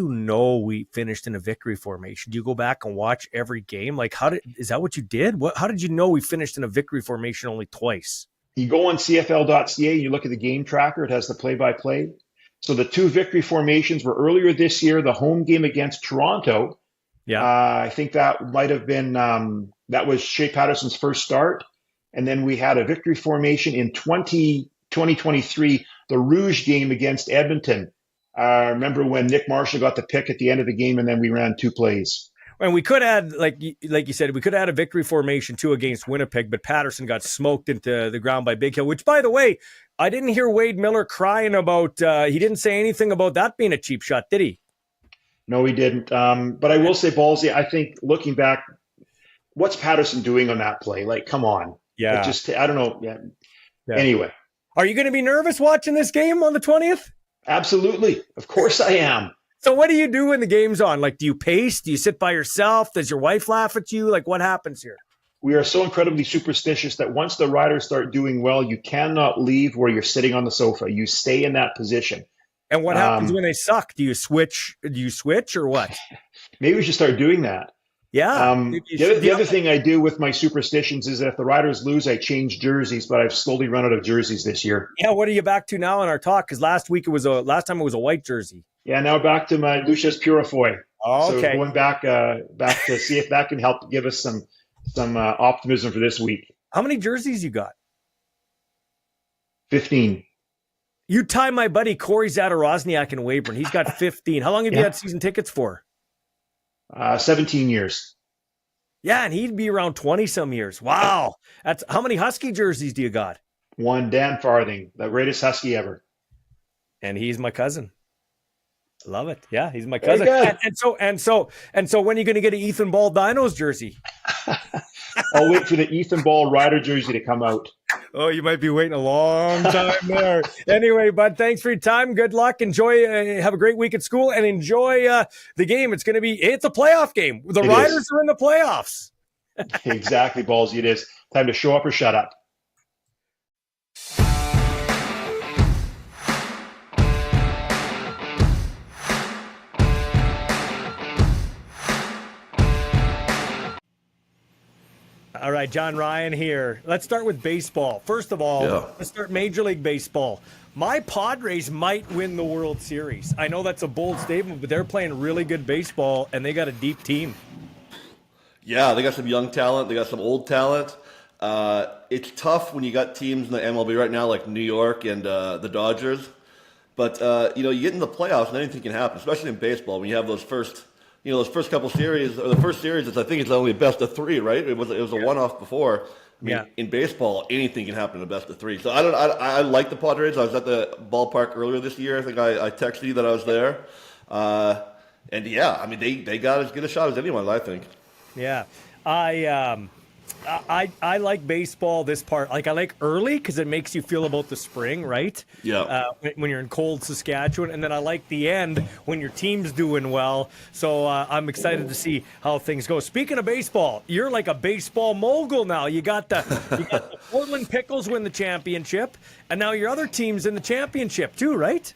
know we finished in a victory formation? Do you go back and watch every game? Like, is that what you did? How did you know we finished in a victory formation only twice? You go on CFL.ca, you look at the game tracker, it has the play-by-play. So the 2 victory formations were earlier this year, the home game against Toronto. Yeah. I think that might have been, that was Shea Patterson's first start. And then we had a victory formation in 2023, the Rouge game against Edmonton. Remember when Nick Marshall got the pick at the end of the game, and then we ran 2 plays. And we could add, like you said, we could add a victory formation too against Winnipeg, but Patterson got smoked into the ground by Big Hill, which, by the way, I didn't hear Wade Miller crying about, he didn't say anything about that being a cheap shot, did he? No, he didn't. But I will say, Ballsy, I think looking back, what's Patterson doing on that play? Like, come on. Yeah. I don't know. Yeah. Anyway. Are you going to be nervous watching this game on the 20th? Absolutely. Of course I am. So what do you do when the game's on? Like, do you pace? Do you sit by yourself? Does your wife laugh at you? Like, what happens here? We are so incredibly superstitious that once the Riders start doing well, you cannot leave where you're sitting on the sofa. You stay in that position. And what happens when they suck? Do you switch or what? Maybe we should start doing that. Yeah. The other thing I do with my superstitions is that if the Riders lose, I change jerseys, but I've slowly run out of jerseys this year. Yeah, what are you back to now in our talk? Because last time it was a white jersey. Yeah, now back to my Lucius Purifoy. Oh, okay. So going back to see if that can help give us some optimism for this week. How many jerseys you got? 15. You tie my buddy Corey Zadarozniak in Weyburn. He's got 15. How long have you had season tickets for? 17 years. Yeah, and he'd be around 20 some years. Wow. That's how many Husky jerseys do you got? One Dan Farthing, the greatest Husky ever. And he's my cousin. Love it. Yeah, he's my Very cousin. good. And so when are you going to get an Ethan Ball Dinos jersey? I'll wait for the Ethan Ball Rider jersey to come out. Oh, you might be waiting a long time there. Anyway, bud, thanks for your time. Good luck. Enjoy. Have a great week at school and enjoy the game. It's a playoff game. The Riders are in the playoffs. Exactly, Ballsy. It is time to show up or shut up. All right, Jon Ryan here. Let's start with baseball. First of all, Let's start Major League Baseball. My Padres might win the World Series. I know that's a bold statement, but they're playing really good baseball, and they got a deep team. Yeah, they got some young talent. They got some old talent. It's tough when you got teams in the MLB right now like New York and the Dodgers. But, you get in the playoffs and anything can happen, especially in baseball when you have those first couple series, or the first series, I think it's only best of three, right? It was a one-off before. I mean, in baseball, anything can happen in a best of three. So I like the Padres. I was at the ballpark earlier this year. I think I texted you that I was there. And yeah, I mean, they got as good a shot as anyone, I think. Yeah. I like baseball this part. Like, I like early because it makes you feel about the spring, right? Yeah. When you're in cold Saskatchewan. And then I like the end when your team's doing well. So I'm excited to see how things go. Speaking of baseball, you're like a baseball mogul now. You got the Portland Pickles win the championship, and now your other team's in the championship too, right?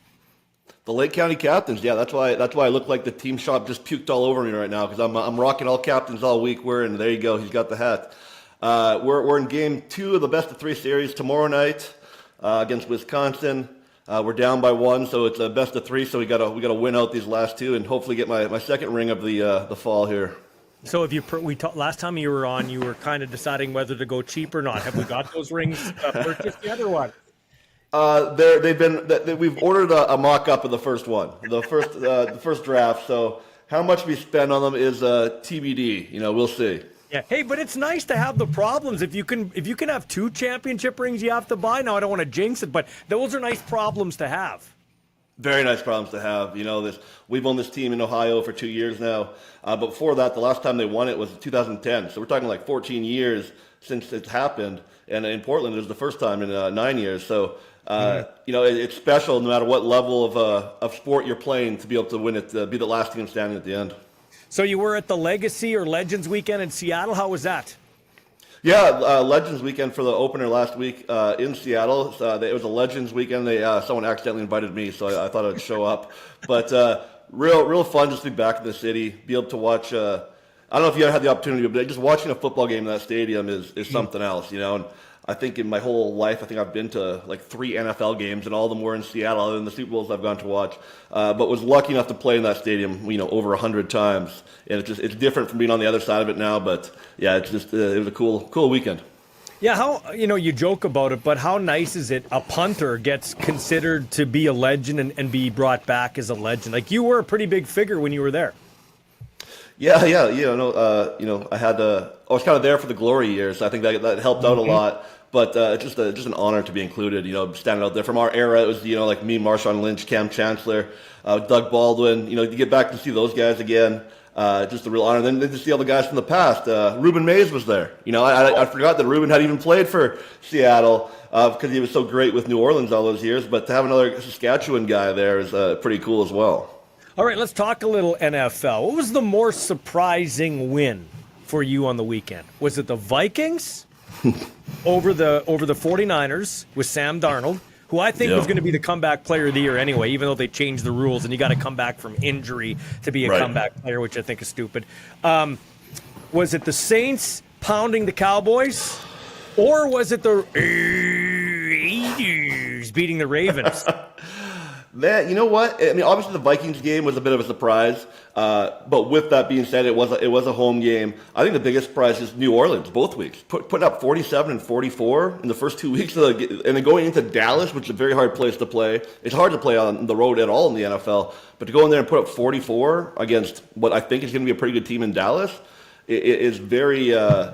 The Lake County Captains, yeah, that's why I look like the team shop just puked all over me right now because I'm rocking all captains all week. There you go, he's got the hat. We're in game 2 of the best of 3 series tomorrow night against Wisconsin. We're down by 1, so it's a best of 3. So we gotta win out these last 2 and hopefully get my second ring of the fall here. So last time you were on, you were kind of deciding whether to go cheap or not. Have we got those rings purchased yet or what? We've ordered a mock-up of the first one, the first draft. So how much we spend on them is TBD. We'll see. Yeah. Hey, but it's nice to have the problems. If you can have 2 championship rings you have to buy. Now, I don't want to jinx it, but those are nice problems to have. Very nice problems to have. We've owned this team in Ohio for 2 years now. But before that, the last time they won it was 2010. So we're talking like 14 years since it's happened. And in Portland, it was the first time in 9 years. So, it's special no matter what level of sport you're playing to be able to win it, be the last team standing at the end. So you were at the Legacy or Legends weekend in Seattle. How was that? Yeah, Legends weekend for the opener last week in Seattle. It was a Legends weekend. Someone accidentally invited me, so I thought I'd show up. But real fun just to be back in the city, be able to watch. I don't know if you had the opportunity, but just watching a football game in that stadium is something else, And I think in my whole life, I think I've been to like 3 NFL games, and all of them were in Seattle, other than the Super Bowls I've gone to watch. But was lucky enough to play in that stadium, over 100 times, and it's different from being on the other side of it now. But yeah, it was a cool weekend. Yeah, how you joke about it, but how nice is it? A punter gets considered to be a legend and be brought back as a legend. Like, you were a pretty big figure when you were there. Yeah. I was kind of there for the glory years. I think that helped out a lot. But it's just an honor to be included. Standing out there from our era, it was like me, Marshawn Lynch, Cam Chancellor, Doug Baldwin. To get back to see those guys again, just a real honor. Then to see all the guys from the past. Ruben Mays was there. I forgot that Ruben had even played for Seattle because he was so great with New Orleans all those years. But to have another Saskatchewan guy there is pretty cool as well. All right, let's talk a little NFL. What was the more surprising win for you on the weekend? Was it the Vikings over the 49ers with Sam Darnold, who I think was going to be the comeback player of the year anyway, even though they changed the rules and you got to come back from injury to be a comeback player, which I think is stupid. Was it the Saints pounding the Cowboys, or was it the Raiders beating the Ravens? That, you know what? I mean, obviously the Vikings game was a bit of a surprise, but with that being said, it was a home game. I think the biggest surprise is New Orleans both weeks, putting up 47 and 44 in the first 2 weeks, and then going into Dallas, which is a very hard place to play. It's hard to play on the road at all in the NFL, but to go in there and put up 44 against what I think is going to be a pretty good team in Dallas, it is very. I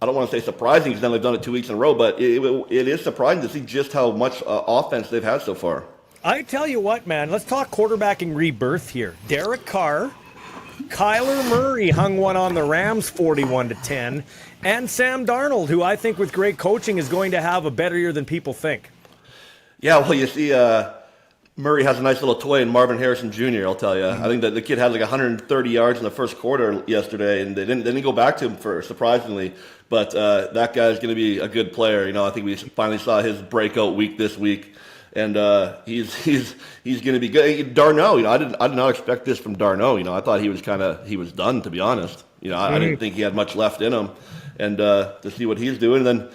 don't want to say surprising because then they've done it 2 weeks in a row, but it is surprising to see just how much offense they've had so far. I tell you what, man, let's talk quarterbacking rebirth here. Derek Carr, Kyler Murray hung one on the Rams 41-10, and Sam Darnold, who I think with great coaching is going to have a better year than people think. Yeah, well, you see, Murray has a nice little toy in Marvin Harrison Jr., I'll tell you. I think that the kid had like 130 yards in the first quarter yesterday, and they didn't go back to him surprisingly. But that guy's going to be a good player. You know, I think we finally saw his breakout week this week. And he's going to be good. Darno, you know, I did not expect this from Darno. You know, I thought he was done, to be honest. You know, I didn't think he had much left in him. And to see what he's doing, and then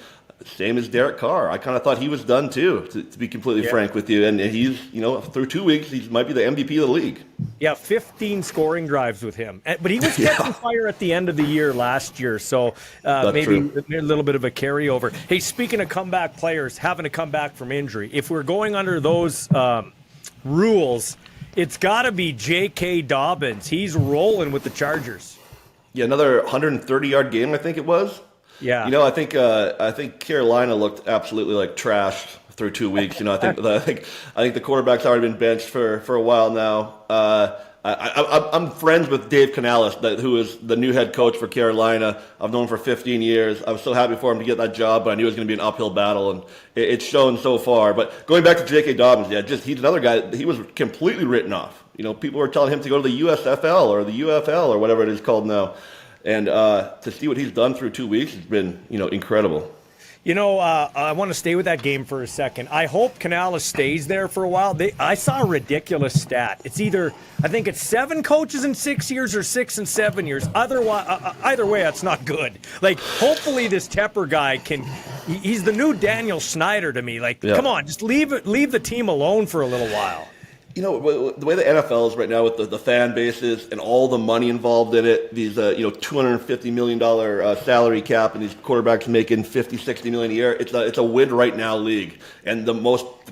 same as Derek Carr, I kind of thought he was done too, to be completely frank with you. And he's, you know, through 2 weeks, he might be the MVP of the league. Yeah, 15 scoring drives with him. But he was catching fire at the end of the year last year, so maybe a little bit of a carryover. Hey, speaking of comeback players having to come back from injury, if we're going under those rules, it's got to be J.K. Dobbins. He's rolling with the Chargers. Yeah, another 130-yard game, I think it was. Yeah. You know, I think Carolina looked absolutely like trash through 2 weeks. You know, I think the quarterback's already been benched for a while now. I'm friends with Dave Canales, who is the new head coach for Carolina. I've known him for 15 years. I was so happy for him to get that job, but I knew it was going to be an uphill battle, and it's shown so far. But going back to J.K. Dobbins, he's another guy. He was completely written off. You know, people were telling him to go to the USFL or the UFL or whatever it is called now. And to see what he's done through 2 weeks has been, you know, incredible. You know, I want to stay with that game for a second. I hope Canales stays there for a while. I saw a ridiculous stat. It's either, I think it's 7 coaches in 6 years or 6 and 7 years. Either way, that's not good. Like, hopefully this Tepper guy he's the new Daniel Snyder to me. Like, Come on, just leave the team alone for a little while. You know, the way the NFL is right now with the fan bases and all the money involved in it, these, $250 million salary cap and these quarterbacks making $50-60 million a year, it's a win right now league. And the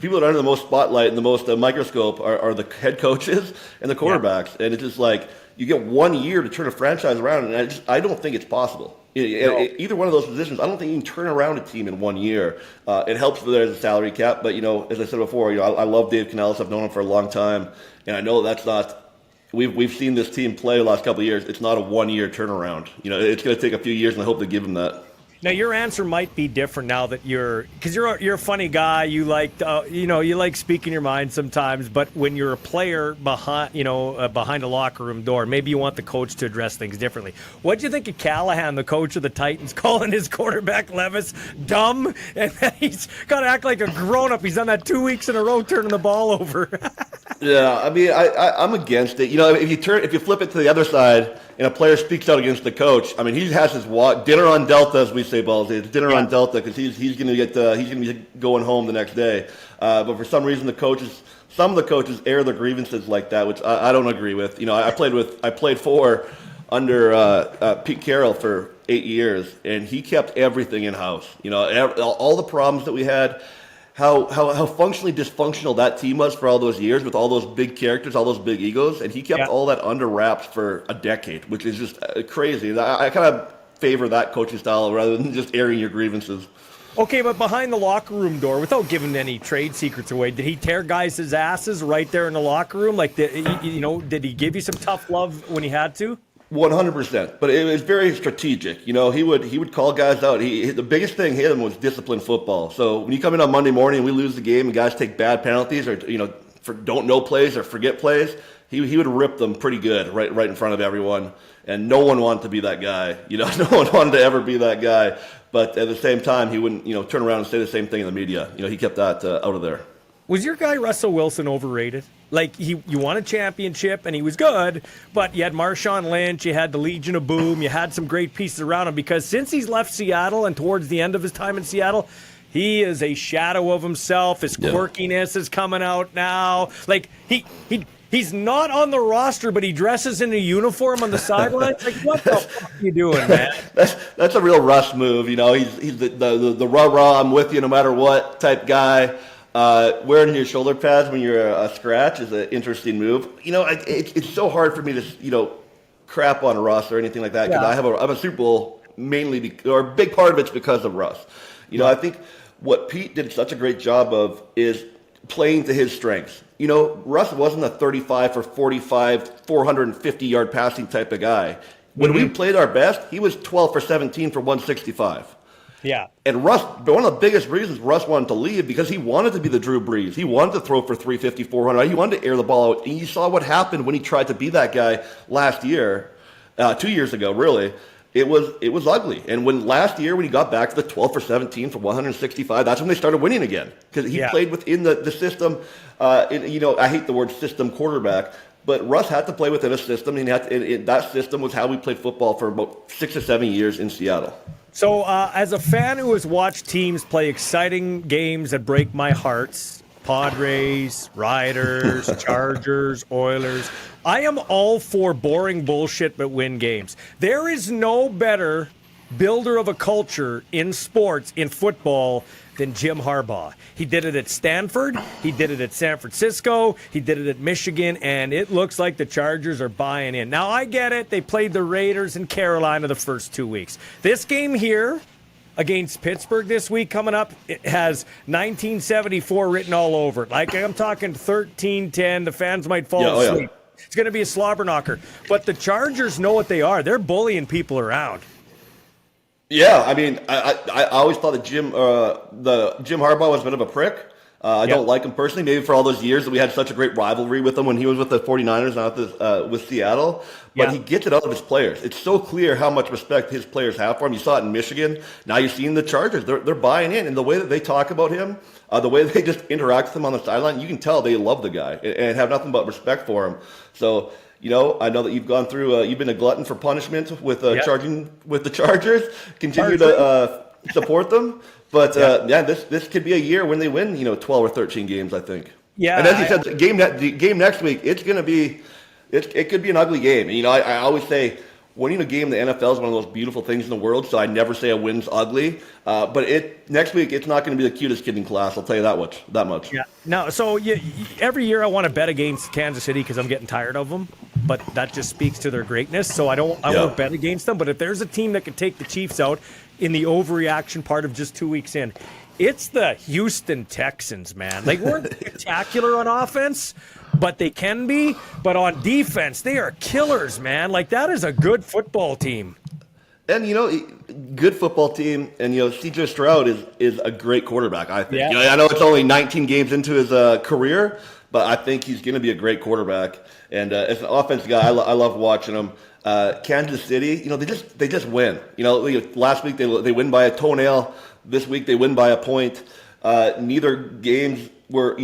people that are under the most spotlight and the most microscope are the head coaches and the quarterbacks. Yeah. And it's just like, you get 1 year to turn a franchise around, and I don't think it's possible. Either one of those positions, I don't think you can turn around a team in 1 year. It helps that there's a salary cap, but, you know, as I said before, you know, I love Dave Canales. I've known him for a long time, and I know that's not. We've seen this team play the last couple of years. It's not a 1 year turnaround. You know, it's going to take a few years, and I hope they give him that. Now your answer might be different now that because you're a funny guy. You like you like speaking your mind sometimes. But when you're a player behind a locker room door, maybe you want the coach to address things differently. What do you think of Callahan, the coach of the Titans, calling his quarterback Levis dumb, and then he's got to act like a grown up? He's done that 2 weeks in a row, turning the ball over. Yeah, I mean, I'm against it. You know, if you flip it to the other side, and a player speaks out against the coach, I mean, he has his dinner on Delta, as we say, Ballsy. It's dinner on Delta because he's going to be going home the next day. But for some reason, some of the coaches air their grievances like that, which I don't agree with. You know, I played under Pete Carroll for 8 years, and he kept everything in house. You know, all the problems that we had. How functionally dysfunctional that team was for all those years with all those big characters, all those big egos, and he kept all that under wraps for a decade, which is just crazy. I kind of favor that coaching style rather than just airing your grievances. Okay, but behind the locker room door, without giving any trade secrets away, did he tear guys' asses right there in the locker room? Like, did he give you some tough love when he had to? 100%, but it was very strategic. You know, he would call guys out. The biggest thing him was disciplined football. So when you come in on Monday morning and we lose the game and guys take bad penalties or don't know plays or forget plays, he would rip them pretty good right in front of everyone. And no one wanted to be that guy. You know, no one wanted to ever be that guy. But at the same time, he wouldn't turn around and say the same thing in the media. You know, he kept that out of there. Was your guy Russell Wilson overrated? Like, you won a championship, and he was good, but you had Marshawn Lynch, you had the Legion of Boom, you had some great pieces around him, because since he's left Seattle and towards the end of his time in Seattle, He is a shadow of himself. His quirkiness is coming out now. Like he's not on the roster, but he dresses in a uniform on the sidelines. Like, what the fuck are you doing, man? That's a real Russ move. You know, he's the rah-rah, I'm with you no matter what type guy. Wearing your shoulder pads when you're a scratch is an interesting move. You know, it's so hard for me to, crap on Russ or anything like that because I have a Super Bowl mainly, or a big part of it's because of Russ. You know, I think what Pete did such a great job of is playing to his strengths. You know, Russ wasn't a 35 for 45, 450-yard passing type of guy. When we played our best, he was 12 for 17 for 165. Yeah. And Russ, one of the biggest reasons Russ wanted to leave because he wanted to be the Drew Brees. He wanted to throw for 350, 400. He wanted to air the ball out. And you saw what happened when he tried to be that guy last year, 2 years ago, really. It was ugly. And when last year, when he got back to the 12 for 17 for 165, that's when they started winning again because he played within the system. I hate the word system quarterback, but Russ had to play within a system, and that system was how we played football for about 6 or 7 years in Seattle. So as a fan who has watched teams play exciting games that break my hearts, Padres, Riders, Chargers, Oilers, I am all for boring bullshit but win games. There is no better builder of a culture in sports, in football, than Jim Harbaugh. He did it at Stanford, he did it at San Francisco, he did it at Michigan, and it looks like the Chargers are buying in. Now, I get it. They played the Raiders in Carolina the first 2 weeks. This game here against Pittsburgh this week coming up, it has 1974 written all over it. Like, I'm talking 13-10. The fans might fall asleep. It's going to be a slobber knocker. But the Chargers know what they are. They're bullying people around. Yeah, I mean, I always thought that Jim Harbaugh was a bit of a prick. I don't like him personally, maybe for all those years that we had such a great rivalry with him when he was with the 49ers, not with Seattle. But he gets it out of his players. It's so clear how much respect his players have for him. You saw it in Michigan. Now you're seeing the Chargers. They're buying in. And the way that they talk about him, the way they just interact with him on the sideline, you can tell they love the guy and have nothing but respect for him. So, I know that you've gone through, you've been a glutton for punishment with charging with the Chargers. Continue to support them. But, this could be a year when they win, 12 or 13 games, I think. Yeah. And as you said, the game next week, it's going to be, it could be an ugly game. And, I always say winning a game in the NFL is one of those beautiful things in the world, so I never say a win's ugly. But next week, it's not going to be the cutest kid in class, I'll tell you that much. Yeah. No, so every year I want to bet against Kansas City because I'm getting tired of them. But that just speaks to their greatness, so I won't bet against them. But if there's a team that could take the Chiefs out in the overreaction part of just 2 weeks in, it's the Houston Texans, man. They weren't spectacular on offense, but they can be. But on defense, they are killers, man. Like, that is a good football team. And, good football team, and, C.J. Stroud is a great quarterback, I think. Yeah. I know it's only 19 games into his career, but I think he's going to be a great quarterback. And as an offensive guy, I love watching him. Kansas City, they just win. Last week they win by a toenail. This week they win by a point. Neither games were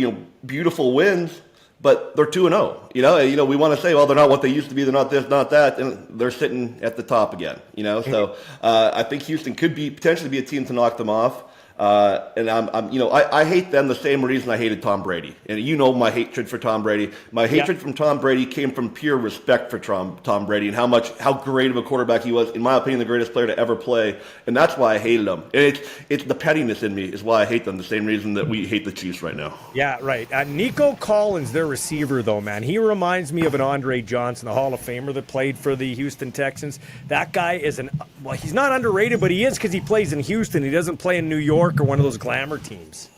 beautiful wins, but they're 2-0. We want to say, well, they're not what they used to be. They're not this, not that, and they're sitting at the top again. So I think Houston could potentially be a team to knock them off. And I hate them the same reason I hated Tom Brady. And my hatred for Tom Brady. My hatred from Tom Brady came from pure respect for Tom Brady and how great of a quarterback he was. In my opinion, the greatest player to ever play. And that's why I hated him. And it's the pettiness in me is why I hate them. The same reason that we hate the Chiefs right now. Yeah, right. Nico Collins, their receiver, though, man, he reminds me of an Andre Johnson, a Hall of Famer that played for the Houston Texans. That guy is he's not underrated, but he is because he plays in Houston. He doesn't play in New York or one of those glamour teams.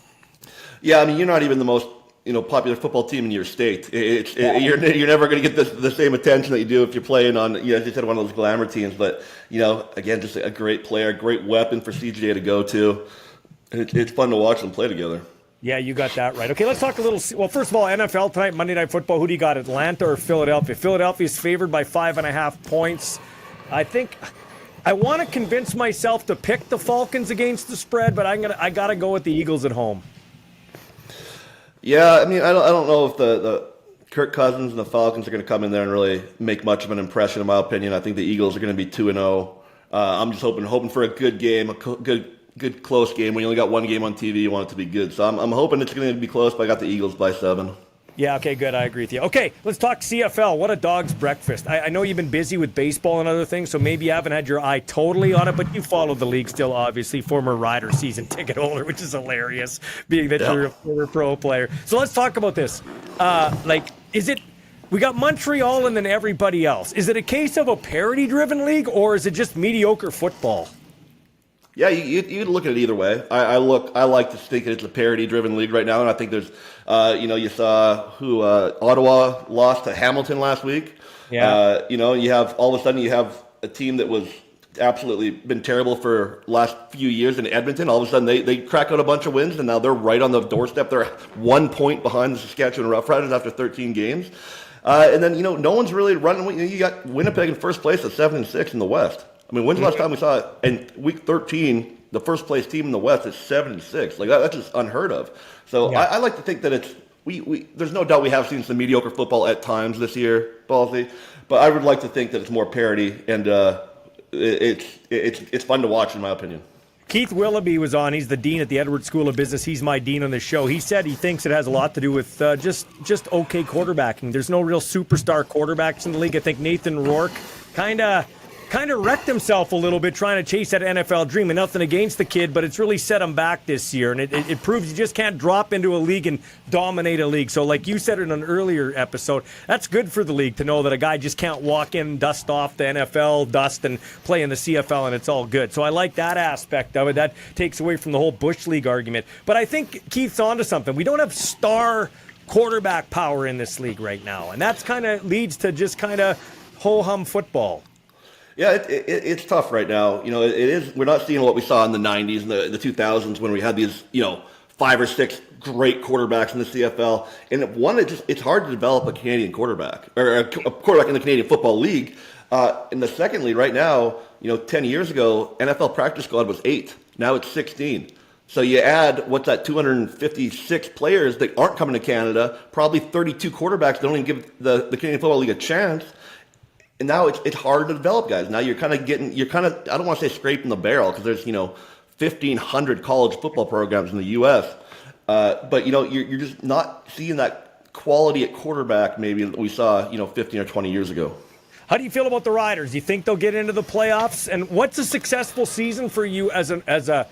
Yeah, I mean, you're not even the most popular football team in your state. You're never going to get the same attention that you do if you're playing on, as you said, one of those glamour teams. But again, just a great player, great weapon for CJ to go to. It's fun to watch them play together. Yeah, you got that right. Okay, let's talk a little. Well, first of all, NFL tonight, Monday Night Football. Who do you got, Atlanta or Philadelphia? Philadelphia is favored by 5.5 points. I think I want to convince myself to pick the Falcons against the spread, but I got to go with the Eagles at home. Yeah, I mean, I don't know if the Kirk Cousins and the Falcons are going to come in there and really make much of an impression, in my opinion. I think the Eagles are going to be 2-0. I'm just hoping for a good game, a good good close game. When you only got one game on TV, you want it to be good. So I'm hoping it's going to be close, but I got the Eagles by 7. Yeah, okay, good. I agree with you. Okay, let's talk CFL. What a dog's breakfast. I know you've been busy with baseball and other things, so maybe you haven't had your eye totally on it, but you follow the league still, obviously. Former Rider season ticket holder, which is hilarious, being that you're a former pro player. So let's talk about this. We got Montreal and then everybody else. Is it a case of a parity-driven league, or is it just mediocre football? Yeah, you look at it either way. I like to think it's a parity-driven league right now, and I think there's, you saw who Ottawa lost to Hamilton last week. Yeah. You have all of a sudden you have a team that was absolutely been terrible for last few years in Edmonton. All of a sudden they crack out a bunch of wins, and now they're right on the doorstep. They're 1 point behind the Saskatchewan Roughriders after 13 games. And then no one's really running. You got Winnipeg in first place at 7-6 in the West. I mean, when's the last time we saw it? In week 13, the first place team in the West is 7-6. Like that's just unheard of. So yeah. I like to think that it's there's no doubt we have seen some mediocre football at times this year, Ballsy. But I would like to think that it's more parity, and it's fun to watch, in my opinion. Keith Willoughby was on. He's the dean at the Edwards School of Business. He's my dean on the show. He said he thinks it has a lot to do with just okay quarterbacking. There's no real superstar quarterbacks in the league. I think Nathan Rourke kind of wrecked himself a little bit trying to chase that NFL dream. And nothing against the kid, but it's really set him back this year. And it proves you just can't drop into a league and dominate a league. So like you said in an earlier episode, that's good for the league to know that a guy just can't walk in, dust off the NFL dust and play in the CFL and it's all good. So I like that aspect of it. That takes away from the whole Bush League argument. But I think Keith's onto something. We don't have star quarterback power in this league right now. And that's kind of leads to just kind of ho-hum football. Yeah, it's tough right now. It is. We're not seeing what we saw in the 90s and the 2000s when we had these, 5 or 6 great quarterbacks in the CFL. And it's hard to develop a Canadian quarterback or a quarterback in the Canadian Football League. And the secondly, right now, 10 years ago, NFL practice squad was 8. Now it's 16. So you add, 256 players that aren't coming to Canada, probably 32 quarterbacks that don't even give the Canadian Football League a chance. And now it's hard to develop guys. Now you're kind of I don't want to say scraping the barrel because there's 1,500 college football programs in the U.S. But you're just not seeing that quality at quarterback maybe that we saw 15 or 20 years ago. How do you feel about the Riders? Do you think they'll get into the playoffs? And what's a successful season for you as a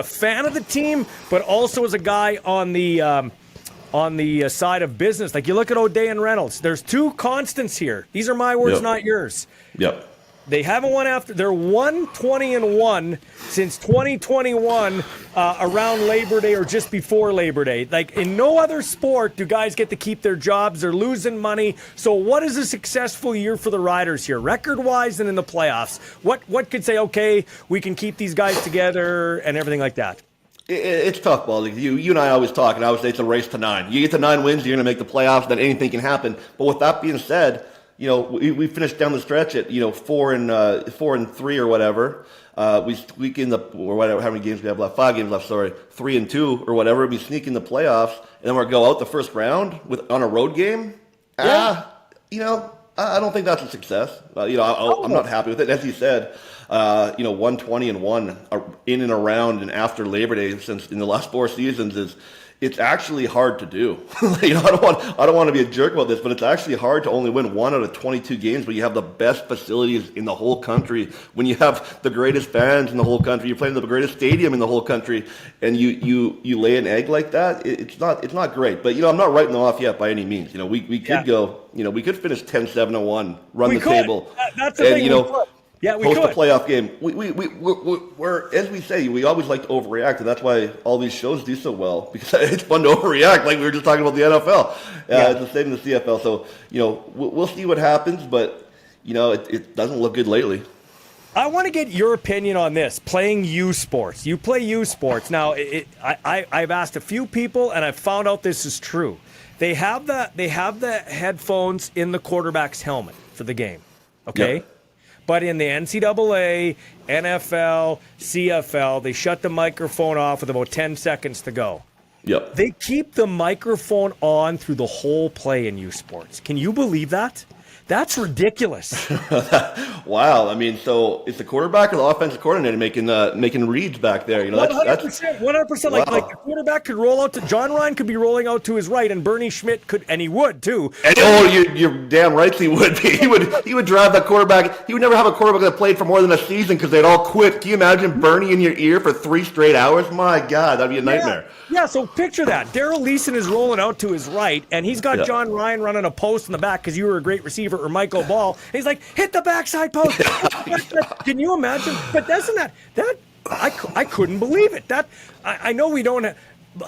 fan of the team, but also as a guy on the side of business? Like you look at O'Day and Reynolds. There's 2 constants here. These are my words, not yours. Yep. They haven't won after. They're 1-20-1 since 2021 around Labor Day or just before Labor Day. Like in no other sport do guys get to keep their jobs. They're losing money. So what is a successful year for the Riders here, record-wise and in the playoffs? What could say, okay, we can keep these guys together and everything like that? It's tough, Ballsy. You and I always talk, and I always say it's a race to 9. You get to 9 wins, you're going to make the playoffs, then anything can happen. But with that being said, we finished down the stretch at 4-3 or whatever. We squeak in or whatever. How many games we have left? 5 games left. Sorry, 3-2 or whatever. We sneak in the playoffs, and then we go out the first round on a road game. Yeah. I don't think that's a success. I'm not happy with it. As you said, 1-20-1 in and around and after Labor Day since in the last 4 seasons it's actually hard to do. I don't want to be a jerk about this, but it's actually hard to only win 1 out of 22 games when you have the best facilities in the whole country, when you have the greatest fans in the whole country, you're playing the greatest stadium in the whole country, and you lay an egg like that. It's not great. But I'm not writing them off yet by any means. We could go. We could finish 10-7-1, run the table, That's the thing. Yeah, we host could. a playoff game. We're as we say, we always like to overreact, and that's why all these shows do so well, because it's fun to overreact. Like we were just talking about the NFL. It's the same in the CFL. So we'll see what happens, but it doesn't look good lately. I want to get your opinion on this. Playing U Sports. You play U Sports now. I've asked a few people, and I've found out this is true. They have the headphones in the quarterback's helmet for the game. Okay. Yep. But in the NCAA, NFL, CFL, they shut the microphone off with about 10 seconds to go. Yep. They keep the microphone on through the whole play in U Sports. Can you believe that? That's ridiculous. Wow. I mean, so it's the quarterback or the offensive coordinator making reads back there? You know, 100%. Like the quarterback could roll out to Jon Ryan, could be rolling out to his right, and Bernie Schmidt could, and he would too. And, you're damn right he would be. He would drive that quarterback. He would never have a quarterback that played for more than a season because they'd all quit. Can you imagine Bernie in your ear for 3 straight hours? My God, that'd be a nightmare. Yeah, so picture that. Darrell Leeson is rolling out to his right, and he's got Jon Ryan running a post in the back because you were a great receiver, or Michael Ball. And he's like, hit the backside post. Can you imagine? But doesn't that I couldn't believe it. I know we don't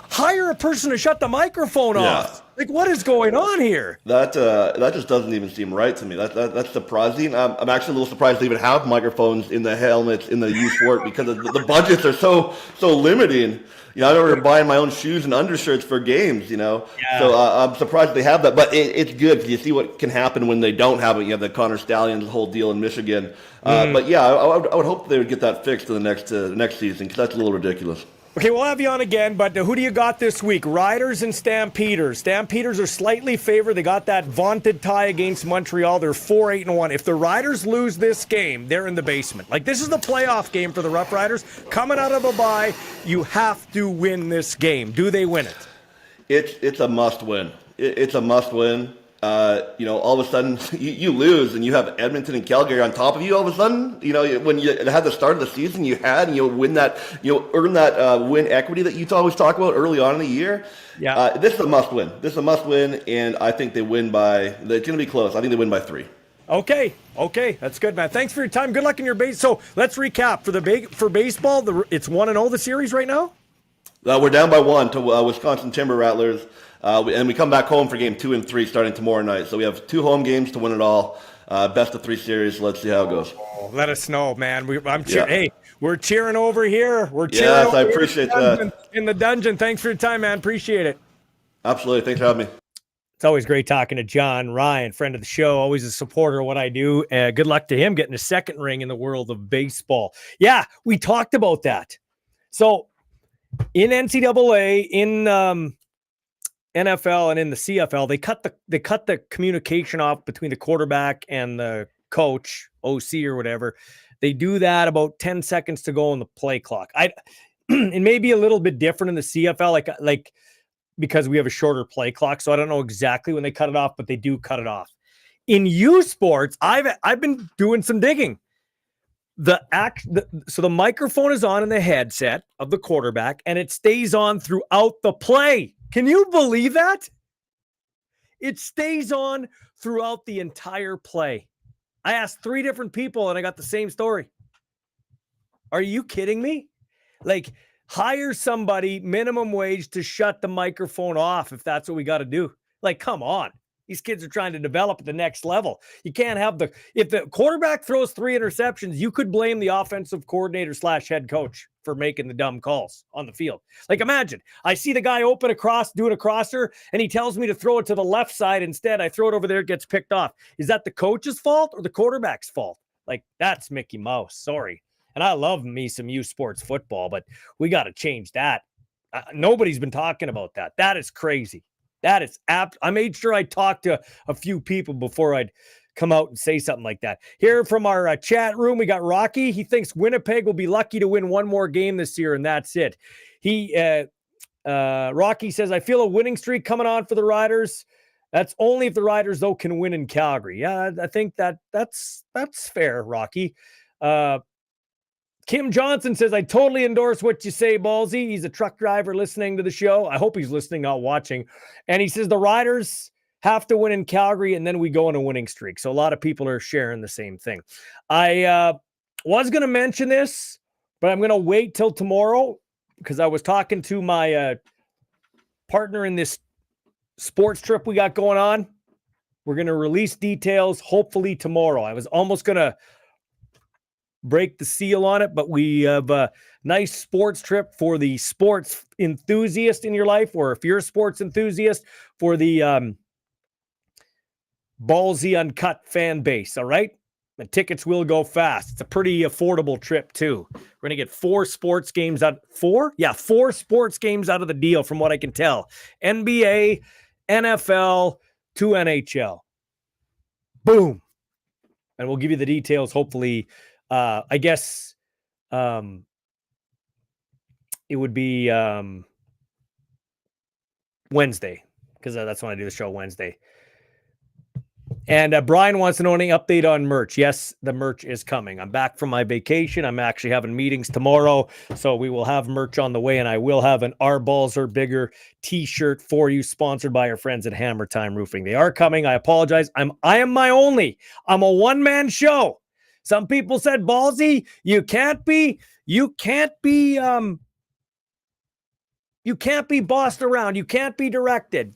hire a person to shut the microphone off. Like, what is going on here? That just doesn't even seem right to me. That's surprising. I'm actually a little surprised they even have microphones in the helmets in the U Sport because the budgets are so limiting. You know, I remember buying my own shoes and undershirts for games, you know. Yeah. So I'm surprised they have that. But it's good because you see what can happen when they don't have it. You have the Connor Stallions whole deal in Michigan. But yeah, I would hope they would get that fixed to the next season because that's a little ridiculous. Okay, we'll have you on again, but who do you got this week? Riders and Stampeders. Stampeders are slightly favored. They got that vaunted tie against Montreal. They're 4-8-1. If the Riders lose this game, they're in the basement. Like, this is the playoff game for the Rough Riders. Coming out of a bye, you have to win this game. Do they win it? It's a must win. It's a must win. You know, all of a sudden you lose and you have Edmonton and Calgary on top of you. All of a sudden, you know, when you had the start of the season, you had, and you'll win that, you'll earn that win equity that you always talk about early on in the year. Yeah, this is a must win. This is a must win, and I think they win by. It's going to be close. I think they win by 3. Okay, that's good, man. Thanks for your time. Good luck in your base. So let's recap for baseball. It's 1-0 the series right now. We're down by 1 to Wisconsin Timber Rattlers. And we come back home for game 2 and 3 starting tomorrow night. So we have 2 home games to win it all. Best of 3 series. Let's see how it goes. Let us know, man. Hey, we're cheering over here. We're cheering. Yes, I appreciate that. In the dungeon. Thanks for your time, man. Appreciate it. Absolutely. Thanks for having me. It's always great talking to Jon Ryan, friend of the show, always a supporter of what I do. Good luck to him getting a second ring in the world of baseball. Yeah, we talked about that. So in NCAA, in NFL and in the CFL, they cut the communication off between the quarterback and the coach, OC or whatever. They do that about 10 seconds to go on the play clock. It may be a little bit different in the CFL, like because we have a shorter play clock, so I don't know exactly when they cut it off, but they do cut it off. In U Sports, I've been doing some digging. So the microphone is on in the headset of the quarterback, and it stays on throughout the play. Can you believe that? It stays on throughout the entire play. I asked 3 different people and I got the same story. Are you kidding me? Like, hire somebody minimum wage to shut the microphone off if that's what we got to do. Like, come on. These kids are trying to develop at the next level. You can't have if the quarterback throws 3 interceptions, you could blame the offensive coordinator / head coach for making the dumb calls on the field. Like, imagine, I see the guy doing a crosser, and he tells me to throw it to the left side instead. I throw it over there, it gets picked off. Is that the coach's fault or the quarterback's fault? Like, that's Mickey Mouse. Sorry. And I love me some U Sports football, but we got to change that. Nobody's been talking about that. That is crazy. That is apt. I made sure I talked to a few people before I'd come out and say something like that. Here from our chat room, we got Rocky. He thinks Winnipeg will be lucky to win 1 more game this year, and that's it. Rocky says, I feel a winning streak coming on for the Riders. That's only if the Riders, though, can win in Calgary. Yeah, I think that's fair, Rocky. Kim Johnson says, I totally endorse what you say, Ballsy. He's a truck driver listening to the show. I hope he's listening, not watching. And he says the Riders have to win in Calgary, and then we go on a winning streak. So a lot of people are sharing the same thing. I was going to mention this, but I'm going to wait till tomorrow because I was talking to my partner in this sports trip we got going on. We're going to release details hopefully tomorrow. I was almost going to break the seal on it, but we have a nice sports trip for the sports enthusiast in your life, or if you're a sports enthusiast, for the Ballsy Uncut fan base. All right. The tickets will go fast. It's a pretty affordable trip too. We're going to get 4 sports games out. 4 sports games out of the deal from what I can tell. NBA, NFL, 2 NHL. Boom. And we'll give you the details, hopefully. I guess it would be Wednesday, because that's when I do the show, Wednesday. And Brian wants to know any update on merch. Yes, the merch is coming. I'm back from my vacation. I'm actually having meetings tomorrow, so we will have merch on the way, and I will have an Our Balls Are Bigger t-shirt for you, sponsored by our friends at Hammer Time Roofing. They are coming. I apologize. I'm a one-man show. Some people said, Ballsy, you can't be bossed around. You can't be directed.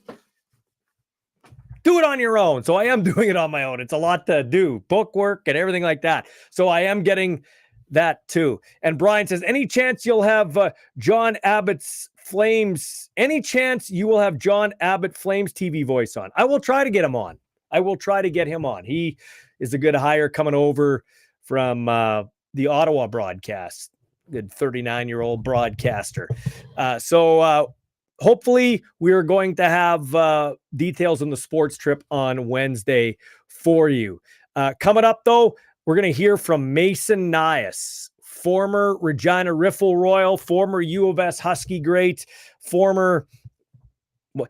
Do it on your own. So I am doing it on my own. It's a lot to do, book work and everything like that. So I am getting that too. And Brian says, any chance you'll have John Abbott's Flames? Any chance you will have John Abbott Flames TV voice on? I will try to get him on. I will try to get him on. He is a good hire coming over from the Ottawa broadcast. Good 39-year-old broadcaster. So hopefully we're going to have details on the sports trip on Wednesday for you. Coming up, though, we're going to hear from Mason Nyhus, former Regina Riffle Royal, former U of S Husky great,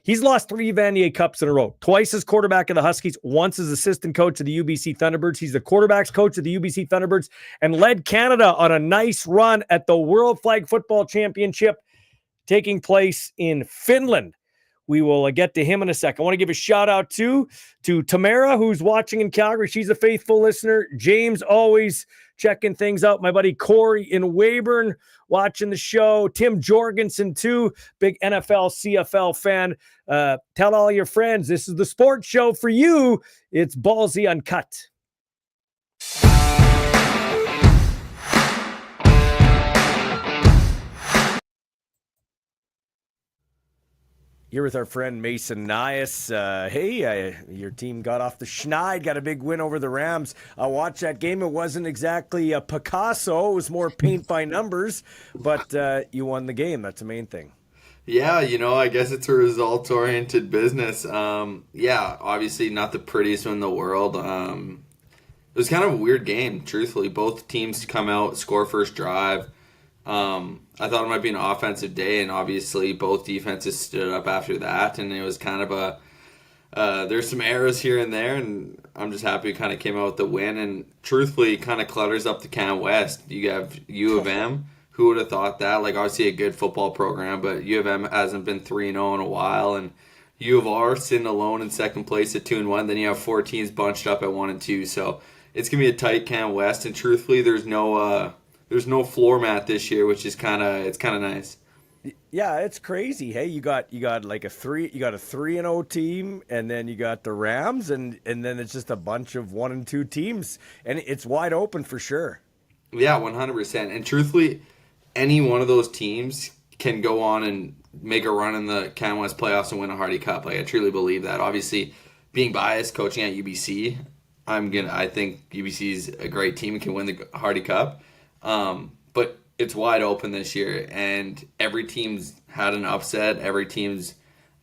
he's lost 3 Vanier Cups in a row, twice as quarterback of the Huskies, once as assistant coach of the UBC Thunderbirds. He's the quarterbacks coach of the UBC Thunderbirds and led Canada on a nice run at the World Flag Football Championship taking place in Finland. We will get to him in a second. I want to give a shout out to Tamara, who's watching in Calgary. She's a faithful listener. James, always checking things out. My buddy Corey in Weyburn watching the show. Tim Jorgensen, too, big NFL, CFL fan. Tell all your friends, this is the sports show for you. It's Ballsy Uncut. Here with our friend Mason Nyhus. Your team got off the schneid, got a big win over the Rams. Watch that game. It wasn't exactly Picasso. It was more paint by numbers, but you won the game. That's the main thing. Yeah, I guess it's a results-oriented business. Obviously not the prettiest one in the world. It was kind of a weird game, truthfully. Both teams come out, score first drive. I thought it might be an offensive day, and obviously both defenses stood up after that, and it was kind of there's some errors here and there, and I'm just happy we kind of came out with the win, and truthfully it kind of clutters up the Can West. You have U of M. Who would have thought that? Like, obviously a good football program, but U of M hasn't been 3-0 in a while, and U of R sitting alone in second place at 2-1. Then you have 4 teams bunched up at 1-2, so it's going to be a tight Can West, and truthfully there's no floor mat this year, which is kind of nice. Yeah, it's crazy. Hey, you got like a 3-0 team, and then you got the Rams, and then it's just a bunch of 1-2 teams, and it's wide open for sure. Yeah, 100%. And truthfully, any one of those teams can go on and make a run in the Can West playoffs and win a Hardy Cup. Like, I truly believe that. Obviously, being biased, coaching at UBC, I think UBC is a great team and can win the Hardy Cup. But it's wide open this year, and every team's had an upset. Every team's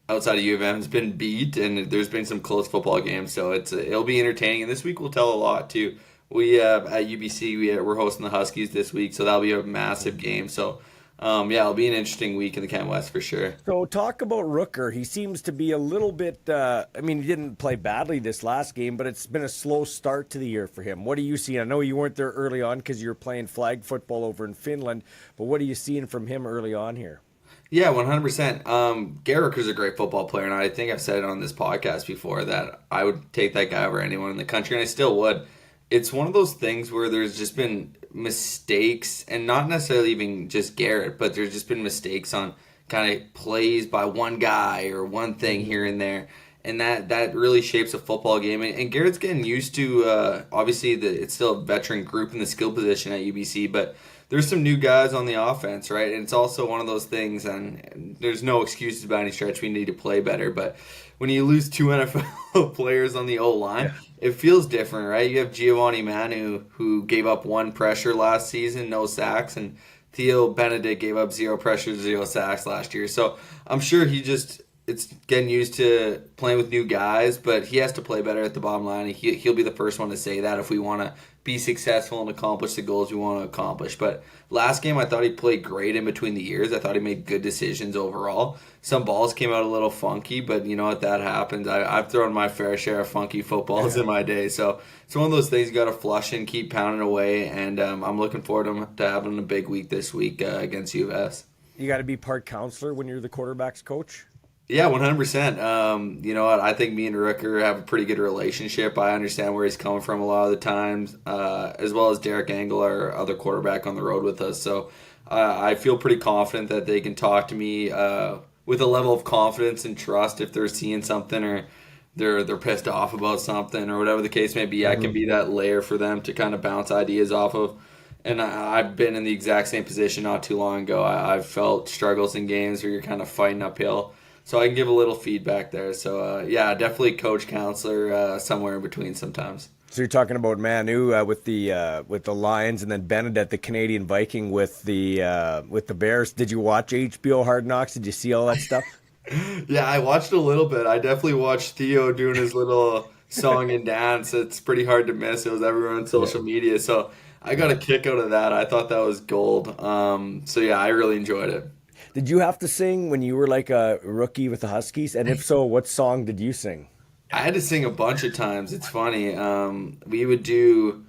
outside of U of M has been beat, and there's been some close football games. So it'll be entertaining, and this week will tell a lot too. We at UBC we're hosting the Huskies this week, so that'll be a massive game. So it'll be an interesting week in the Can West for sure. So talk about Rooker. He seems to be a little bit, he didn't play badly this last game, but it's been a slow start to the year for him. What do you see? I know you weren't there early on because you were playing flag football over in Finland, but what are you seeing from him early on here? Yeah, 100%. Garrett Rooker's a great football player, and I think I've said it on this podcast before that I would take that guy over anyone in the country, and I still would. It's one of those things where there's just been mistakes, and not necessarily even just Garrett, but there's just been mistakes on kind of plays by one guy or one thing here and there, and that really shapes a football game. And Garrett's getting used to, obviously, it's still a veteran group in the skill position at UBC, but there's some new guys on the offense, right? And it's also one of those things, and there's no excuses by any stretch. We need to play better, but when you lose 2 NFL players on the O-line, it feels different, right? You have Giovanni Manu, who gave up 1 pressure last season, no sacks, and Theo Benedict gave up 0 pressure, 0 sacks last year. So I'm sure he just it's getting used to playing with new guys, but he has to play better at the bottom line. He'll be the first one to say that if we want to be successful and accomplish the goals we want to accomplish. But last game, I thought he played great in between the years. I thought he made good decisions overall. Some balls came out a little funky, but you know what, that happens. I've thrown my fair share of funky footballs in my day. So it's one of those things you got to flush and keep pounding away, and I'm looking forward to having a big week this week against U of S. You got to be part counselor when you're the quarterback's coach? Yeah, 100%. You know what? I think me and Rooker have a pretty good relationship. I understand where he's coming from a lot of the times, as well as Derek Engel, our other quarterback on the road with us. So I feel pretty confident that they can talk to me with a level of confidence and trust if they're seeing something or they're pissed off about something or whatever the case may be. I can be that layer for them to kind of bounce ideas off of. And I've been in the exact same position not too long ago. I've felt struggles in games where you're kind of fighting uphill. So I can give a little feedback there. So, yeah, definitely coach, counselor, somewhere in between sometimes. So you're talking about Manu with the Lions, and then Benedette, the Canadian Viking, with the Bears. Did you watch HBO Hard Knocks? Did you see all that stuff? Yeah, I watched a little bit. I definitely watched Theo doing his little song and dance. It's pretty hard to miss. It was everywhere on social media. So I got a kick out of that. I thought that was gold. So, yeah, I really enjoyed it. Did you have to sing when you were like a rookie with the Huskies? And if so, what song did you sing? I had to sing a bunch of times. It's funny. We would do,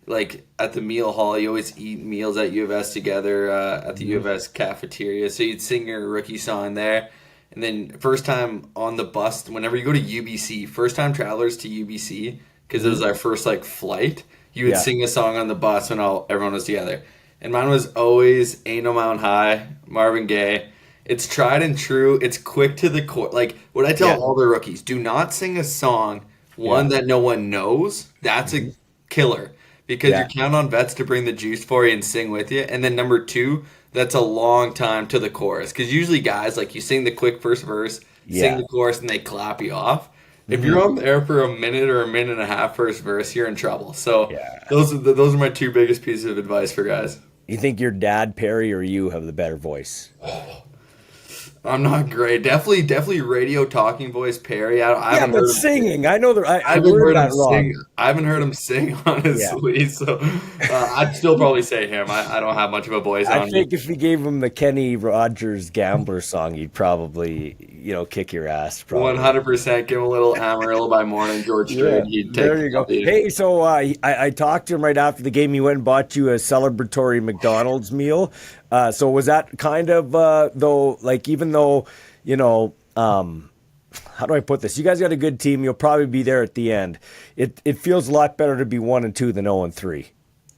like, at the meal hall, you always eat meals at U of S together at the U of S cafeteria. So you'd sing your rookie song there. And then first time on the bus, whenever you go to UBC, first time travelers to UBC, because it was our first, like, flight, you would sing a song on the bus when everyone was together. And mine was always Ain't No Mountain High, Marvin Gaye. It's tried and true. It's quick to the core. Like, what I tell all the rookies, do not sing a song, that no one knows. That's a killer. Because you're counting on vets to bring the juice for you and sing with you. And then number two, that's a long time to the chorus. Because usually guys, like, you sing the quick first verse, sing the chorus, and they clap you off. If you're on there for a minute or a minute and a half first verse, you're in trouble. So those are my two biggest pieces of advice for guys. You think your dad, Perry, or you have the better voice? I'm not great. Definitely radio talking voice, Perry. I haven't heard him singing. I know I haven't heard that him wrong. sing. I haven't heard him sing, honestly. So I'd still probably say him. I don't have much of a voice on me. I think if we gave him the Kenny Rogers Gambler song, he'd probably, kick your ass. 100%. Give him a little Amarillo by Morning, George Strait. He'd take there you go. Hey, so I talked to him right after the game. He went and bought you a celebratory McDonald's meal. So was that kind of, though, like, even though, how do I put this? You guys got a good team. You'll probably be there at the end. It feels a lot better to be 1-2 than 0-3.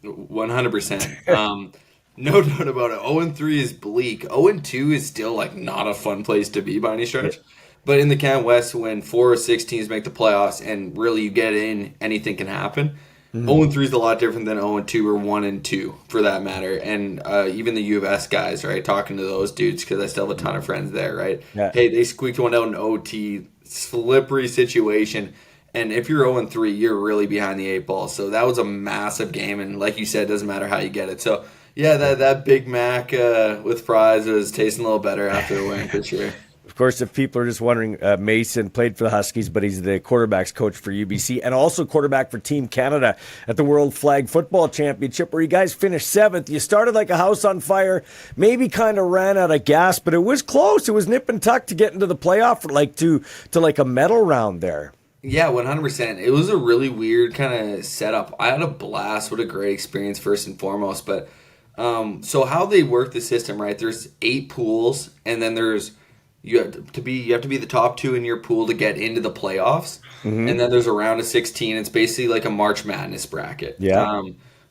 100%. No doubt about it. 0-3 is bleak. 0-2 is still, like, not a fun place to be by any stretch. But in the Can West, when 4 or 6 teams make the playoffs and really you get in, anything can happen. 0-3 is a lot different than 0-2 or 1-2 for that matter. And even the U of S guys, right? Talking to those dudes, because I still have a ton of friends there, right? Yeah. Hey, they squeaked one out in OT, slippery situation. And if you're 0-3, you're really behind the 8 ball. So that was a massive game. And like you said, it doesn't matter how you get it. So, yeah, that Big Mac with fries was tasting a little better after the win for sure. Of course, if people are just wondering, Mason played for the Huskies, but he's the quarterback's coach for UBC and also quarterback for Team Canada at the World Flag Football Championship, where you guys finished 7th. You started like a house on fire, maybe kind of ran out of gas, but it was close. It was nip and tuck to get into the playoff, like to like a medal round there. Yeah, 100%. It was a really weird kind of setup. I had a blast. What a great experience, first and foremost. But so how they work the system, right? There's 8 pools, and then you have to be the top 2 in your pool to get into the playoffs. And then there's a round of 16. It's basically like a March Madness bracket. Yeah.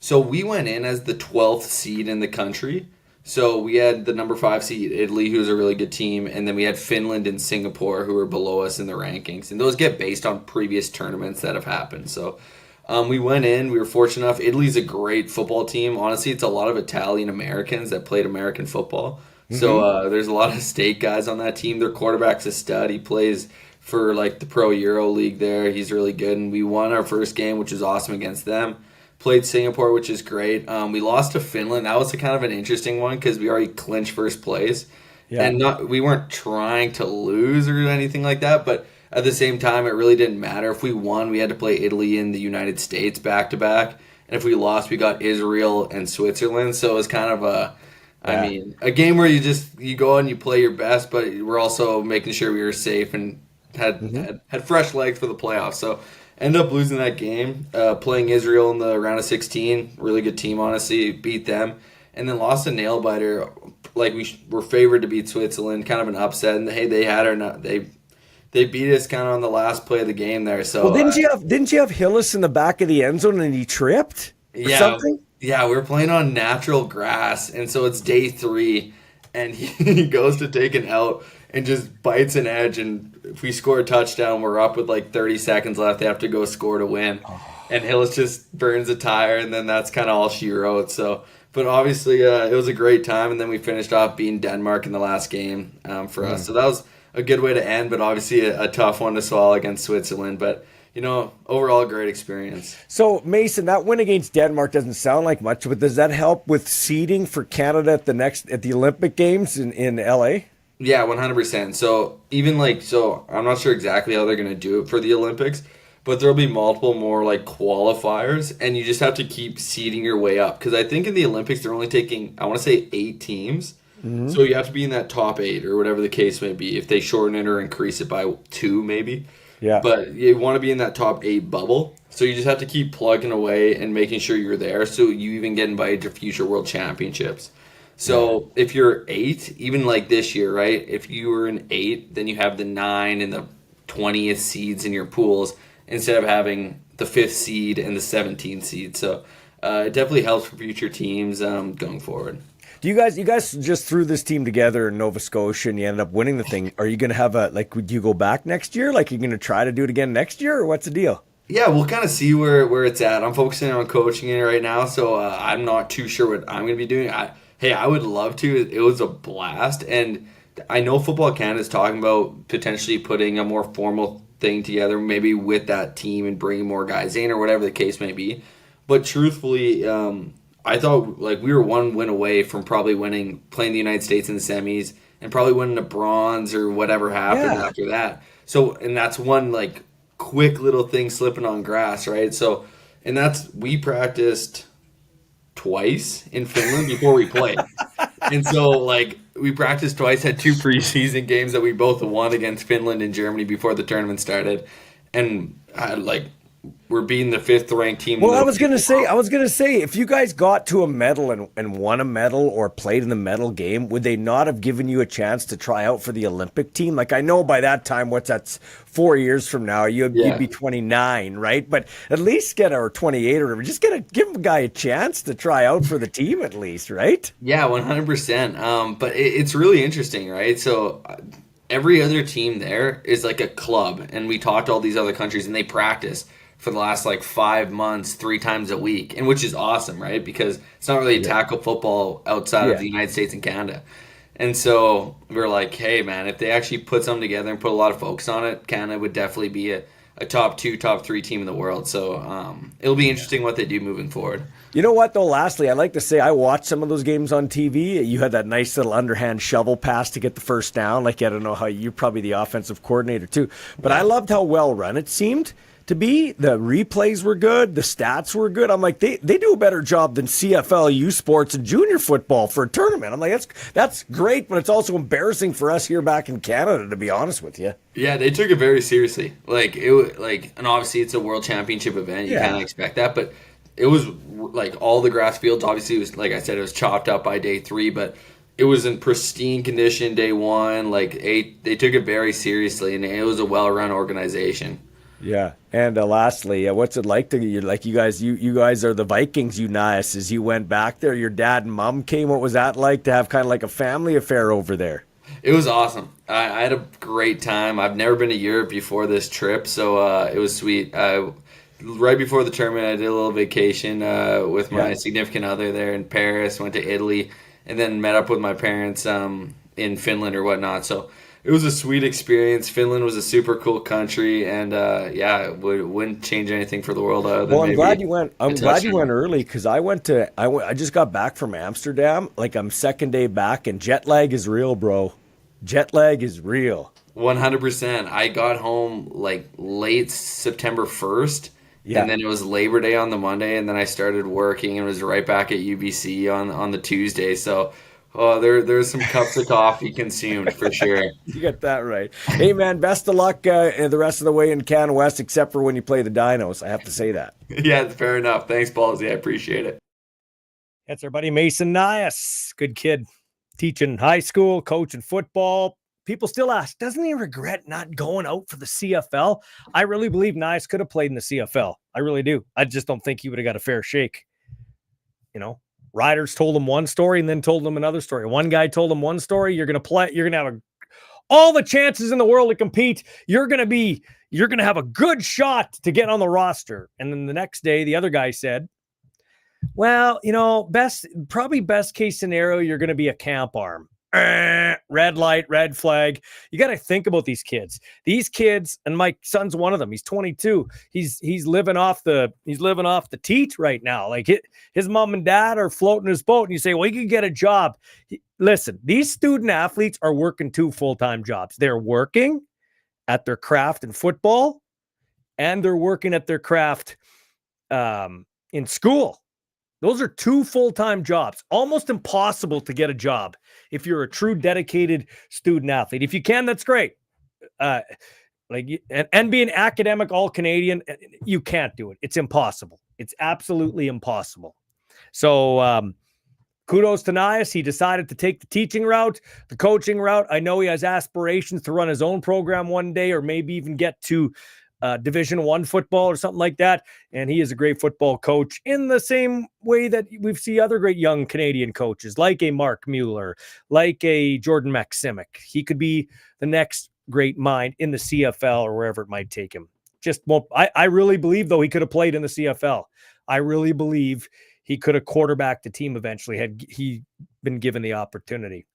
So we went in as the 12th seed in the country. So we had the number 5 seed, Italy, who's a really good team, and then we had Finland and Singapore, who are below us in the rankings. And those get based on previous tournaments that have happened. So we went in. We were fortunate enough. Italy's a great football team. Honestly, it's a lot of Italian Americans that played American football. So there's a lot of state guys on that team. Their quarterback's a stud. He plays for like the Pro Euro League there. He's really good. And we won our first game, which is awesome against them. Played Singapore, which is great. We lost to Finland. That was kind of an interesting one because we already clinched first place. Yeah. And we weren't trying to lose or anything like that, but at the same time, it really didn't matter. If we won, we had to play Italy and the United States back to back. And if we lost, we got Israel and Switzerland. So it was kind of a game where you go and you play your best, but we're also making sure we were safe and had fresh legs for the playoffs. So ended up losing that game, playing Israel in the round of 16. Really good team, honestly. Beat them. And then lost a nail biter. Like, we were favored to beat Switzerland, kind of an upset. And hey, they had her. They beat us kind of on the last play of the game there. So well, didn't you have Hillis in the back of the end zone and he tripped or something? Yeah, we were playing on natural grass, and so it's day 3, and he goes to take an out and just bites an edge. And if we score a touchdown, we're up with like 30 seconds left. They have to go score to win, and Hillis just burns a tire, and then that's kind of all she wrote. So. But obviously, it was a great time, and then we finished off beating Denmark in the last game for us. So that was a good way to end, but obviously a tough one to swallow against Switzerland. But, overall, a great experience. So, Mason, that win against Denmark doesn't sound like much, but does that help with seeding for Canada at the Olympic Games in LA? Yeah, 100%. So, I'm not sure exactly how they're going to do it for the Olympics, but there'll be multiple more qualifiers, and you just have to keep seeding your way up. Because I think in the Olympics they're only taking, I want to say, 8 teams. Mm-hmm. So you have to be in that top 8 or whatever the case may be. If they shorten it or increase it by 2, maybe. Yeah. But you want to be in that top 8 bubble. So you just have to keep plugging away and making sure you're there, so you even get invited to future world championships. So if you're 8, even like this year, right? If you were an 8, then you have the 9 and the 20th seeds in your pools, instead of having the 5th seed and the 17th seed. So it definitely helps for future teams going forward. Do you guys just threw this team together in Nova Scotia and you ended up winning the thing? Are you going to have would you go back next year? Like, you're going to try to do it again next year, or what's the deal? Yeah, we'll kind of see where it's at. I'm focusing on coaching it right now, so I'm not too sure what I'm going to be doing. I would love to. It was a blast, and I know Football Canada is talking about potentially putting a more formal thing together, maybe with that team, and bringing more guys in or whatever the case may be. But truthfully, I thought we were one win away from probably playing the United States in the semis, and probably winning a bronze or whatever happened after that. So, and that's one quick little thing slipping on grass, right? So, and we practiced twice in Finland before we played. And so, we practiced twice, had 2 preseason games that we both won against Finland and Germany before the tournament started. And we're beating the 5th ranked team. Well, I was gonna say, if you guys got to a medal and won a medal or played in the medal game, would they not have given you a chance to try out for the Olympic team? I know by that time, 4 years from now, you'd be 29, right? But at least or 28 or whatever. Just give a guy a chance to try out for the team at least, right? Yeah, 100%. But it's really interesting, right? So every other team there is like a club, and we talked to all these other countries, and they practice for the last 5 months, 3 times a week, and which is awesome, right? Because it's not really a tackle football outside of the United States and Canada. And so we're like, hey, man, if they actually put something together and put a lot of focus on it, Canada would definitely be a top 2, top 3 team in the world. So it'll be interesting what they do moving forward. You know what, though, lastly, I'd like to say I watched some of those games on TV. You had that nice little underhand shovel pass to get the first down. I don't know how you're probably the offensive coordinator, too. But I loved how well run it seemed to be. The replays were good. The stats were good. I'm like, they do a better job than CFL, U Sports, and junior football for a tournament. I'm like, that's great, but it's also embarrassing for us here back in Canada, to be honest with you. Yeah, they took it very seriously. And obviously it's a world championship event. You kind of expect that, but it was all the grass fields. Obviously, it was, like I said, it was chopped up by day 3, but it was in pristine condition day 1. They took it very seriously, and it was a well-run organization. Yeah, and lastly, what's it like to you guys? You guys are the Vikings, you Nyhus. As you went back there, your dad and mom came. What was that like to have kind of like a family affair over there? It was awesome. I had a great time. I've never been to Europe before this trip, so it was sweet. Right before the tournament, I did a little vacation with my significant other there in Paris. Went to Italy, and then met up with my parents in Finland or whatnot. So it was a sweet experience. Finland was a super cool country, and wouldn't change anything for the world. Well, I'm glad you went. I'm glad you went early, because I just got back from Amsterdam. I'm second day back, and jet lag is real, bro. Jet lag is real. 100%. I got home like late September 1st, Yeah. and then it was Labor Day on the Monday, and then I started working and was right back at UBC on the Tuesday. So, there's some cups of coffee consumed for sure. You got that right. Hey, man, best of luck the rest of the way in Can West, except for when you play the Dinos. I have to say that. Yeah, fair enough. Thanks, Ballsy. I appreciate it. That's our buddy Mason Nyhus. Good kid. Teaching high school, coaching football. People still ask, doesn't he regret not going out for the CFL? I really believe Nyhus could have played in the CFL. I really do. I just don't think he would have got a fair shake. You know, Riders told him one story and then told him another story. One guy told him one story. You're going to play. You're going to have all the chances in the world to compete. You're going to have a good shot to get on the roster. And then the next day, the other guy said, well, you know, best case scenario, you're going to be a camp arm. Red light, red flag. You got to think about these kids. These kids, and my son's one of them. He's 22. He's living off the teat right now. Like his mom and dad are floating his boat, and you say, well, you could get a job. Listen, these student athletes are working 2 full-time jobs. They're working at their craft in football, and they're working at their craft in school. Those are 2 full-time jobs. Almost impossible to get a job if you're a true dedicated student athlete. If you can, that's great. And be an academic all-Canadian, you can't do it. It's impossible. It's absolutely impossible. So kudos to Nyhus. He decided to take the teaching route, the coaching route. I know he has aspirations to run his own program one day, or maybe even get to Division I football or something like that. And he is a great football coach in the same way that we've seen other great young Canadian coaches like a Mark Mueller, like a Jordan Maksimic. He could be the next great mind in the CFL or wherever it might take him. Just won't. I really believe, though, he could have played in the CFL. I really believe he could have quarterbacked the team eventually had he been given the opportunity.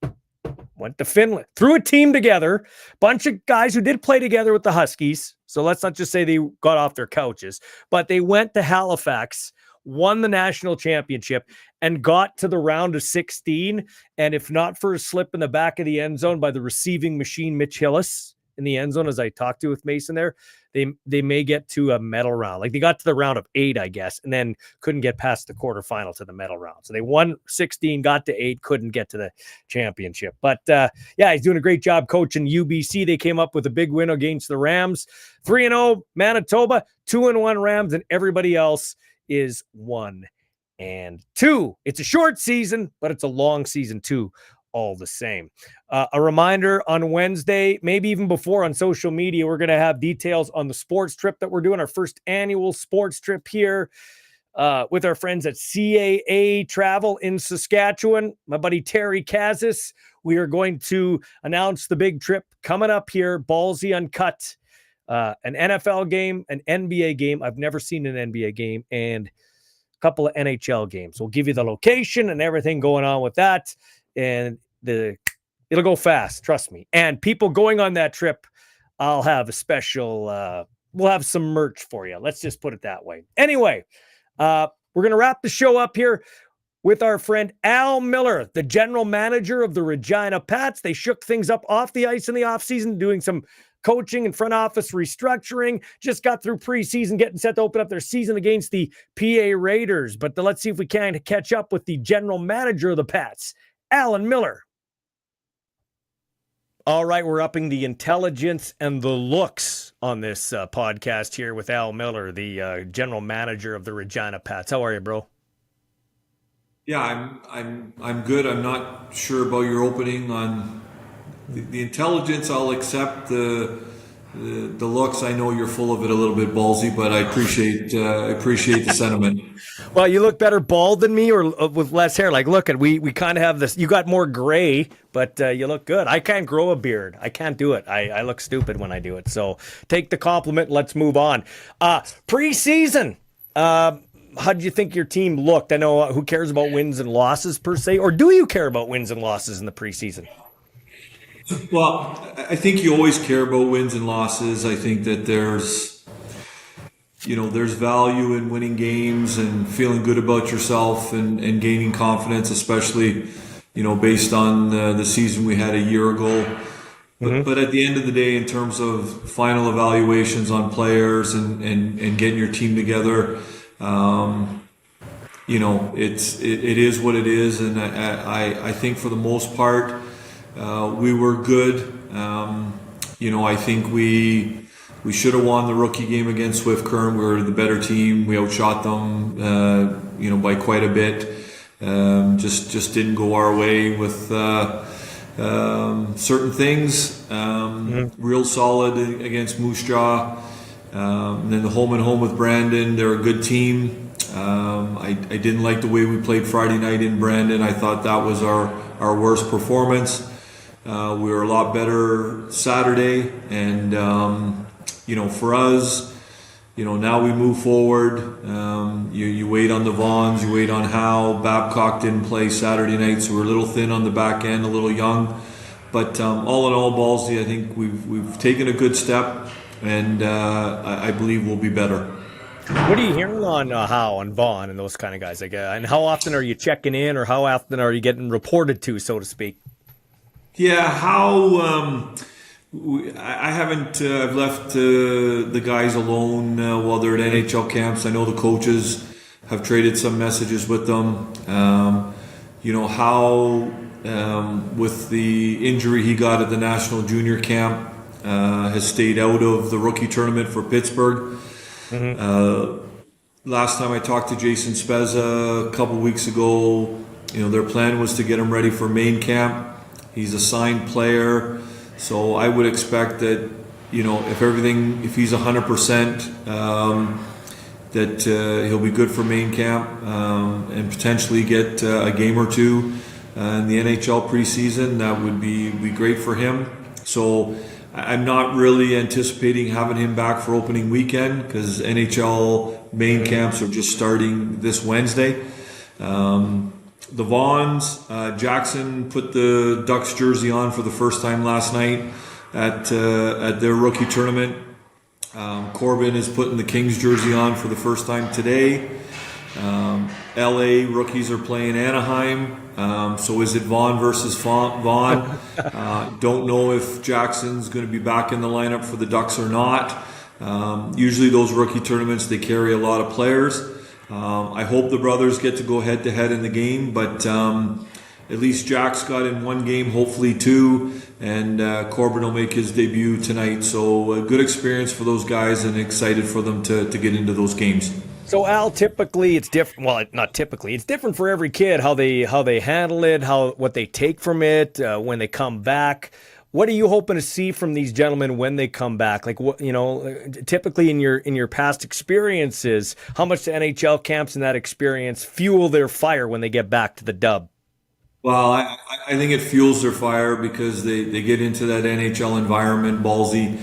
Went to Finland, threw a team together, bunch of guys who did play together with the Huskies. So let's not just say they got off their couches, but they went to Halifax, won the national championship, and got to the round of 16. And if not for a slip in the back of the end zone by the receiving machine, Mitch Hillis, in the end zone, as I talked to with Mason there, they may get to a medal round. Like they got to the round of 8, I guess, and then couldn't get past the quarterfinal to the medal round. So they won 16, got to 8, couldn't get to the championship. But yeah, he's doing a great job coaching UBC. They came up with a big win against the Rams. 3-0 Manitoba, 2-1 Rams, and everybody else is 1-2. It's a short season, but it's a long season too. All the same. A reminder on Wednesday, maybe even before on social media, we're going to have details on the sports trip that we're doing, our first annual sports trip here with our friends at CAA Travel in Saskatchewan. My buddy Terry Kazis. We are going to announce the big trip coming up here, Ballsy Uncut, an NFL game, an NBA game. I've never seen an NBA game, and a couple of NHL games. We'll give you the location and everything going on with that. And it'll go fast, trust me. And people going on that trip, I'll have a special, we'll have some merch for you. Let's just put it that way. Anyway, we're going to wrap the show up here with our friend Al Millar, the general manager of the Regina Pats. They shook things up off the ice in the offseason, doing some coaching and front office restructuring. Just got through preseason, getting set to open up their season against the PA Raiders. But let's see if we can catch up with the general manager of the Pats, Alan Millar. All right, we're upping the intelligence and the looks on this podcast here with Al Millar, the general manager of the Regina Pats. How are you, bro? Yeah, I'm good. I'm not sure about your opening on the intelligence. I'll accept the looks. I know you're full of it a little bit, Ballsy, but I appreciate the sentiment. Well, you look better bald than me, or with less hair. Like, look, we kind of have this. You got more gray, but you look good. I can't grow a beard. I can't do it. I look stupid when I do it. So take the compliment. Let's move on. Preseason. How did you think your team looked? I know who cares about wins and losses per se, or do you care about wins and losses in the preseason? Well, I think you always care about wins and losses. I think that there's value in winning games and feeling good about yourself and gaining confidence, especially, based on the season we had a year ago. But at the end of the day, in terms of final evaluations on players and getting your team together, it is what it is, and I think for the most part we were good. I think we should have won the rookie game against Swift Current. We were the better team. We outshot them, by quite a bit. Just didn't go our way with certain things. Real solid against Moose Jaw. And then the home and home with Brandon. They're a good team. I didn't like the way we played Friday night in Brandon. I thought that was our worst performance. We were a lot better Saturday, and for us, now we move forward. You wait on the Vaughns, you wait on Howe. Babcock didn't play Saturday night, so we're a little thin on the back end, a little young. But all in all, Ballsy, I think we've taken a good step, and I believe we'll be better. What are you hearing on Howe and Vaughn and those kind of guys? And how often are you checking in, or how often are you getting reported to, so to speak? Yeah, how I haven't. I've left the guys alone while they're at NHL camps. I know the coaches have traded some messages with them. How with the injury he got at the National Junior Camp has stayed out of the rookie tournament for Pittsburgh. Last time I talked to Jason Spezza a couple weeks ago, their plan was to get him ready for main camp. He's a signed player, so I would expect that, if he's 100%, that he'll be good for main camp and potentially get a game or two in the NHL preseason. That would be great for him. So I'm not really anticipating having him back for opening weekend, because NHL main camps are just starting this Wednesday. The Vaughns, Jackson put the Ducks jersey on for the first time last night at their rookie tournament. Corbin is putting the Kings jersey on for the first time today. LA rookies are playing Anaheim. So is it Vaughn versus Vaughn? Don't know if Jackson's going to be back in the lineup for the Ducks or not. Usually those rookie tournaments, they carry a lot of players. I hope the brothers get to go head-to-head in the game, but at least Jack's got in one game, hopefully two, and Corbin will make his debut tonight. So a good experience for those guys, and excited for them to get into those games. So Al, typically it's different. Well, not typically. It's different for every kid how they handle it, what they take from it when they come back. What are you hoping to see from these gentlemen when they come back? Like, what, typically in your past experiences, how much the NHL camps and that experience fuel their fire when they get back to the dub? Well, I think it fuels their fire because they get into that NHL environment, Ballsy.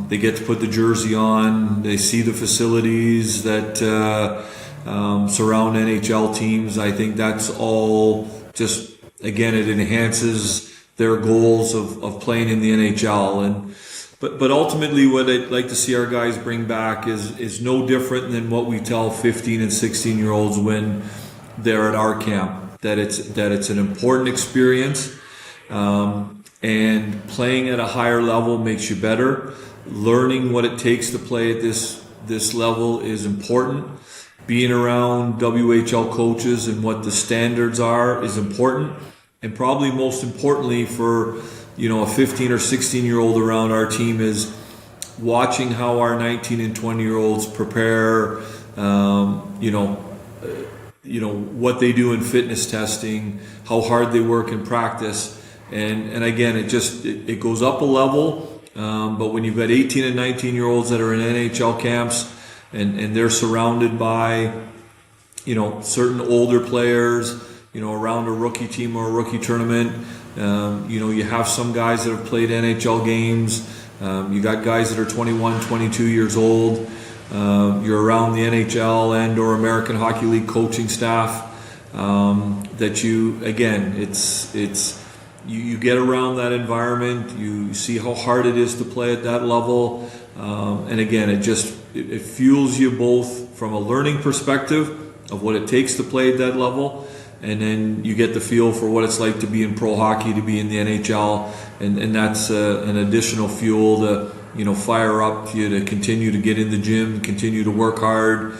They get to put the jersey on. They see the facilities that surround NHL teams. I think that's all just, again, it enhances their goals of playing in the NHL. But ultimately what I'd like to see our guys bring back is no different than what we tell 15 and 16 year olds when they're at our camp, that it's an important experience, and playing at a higher level makes you better. Learning what it takes to play at this level is important. Being around WHL coaches and what the standards are is important. And probably most importantly for, a 15 or 16 year old around our team is watching how our 19 and 20 year olds prepare, what they do in fitness testing, how hard they work in practice. And again, it goes up a level. But when you've got 18 and 19 year olds that are in NHL camps and they're surrounded by, certain older players, around a rookie team or a rookie tournament, you have some guys that have played NHL games. You got guys that are 21, 22 years old. You're around the NHL and or American Hockey League coaching staff. That you get around that environment. You see how hard it is to play at that level. And again, it fuels you both from a learning perspective of what it takes to play at that level, and then you get the feel for what it's like to be in pro hockey, to be in the NHL, and that's an additional fuel to fire up you to continue to get in the gym, continue to work hard.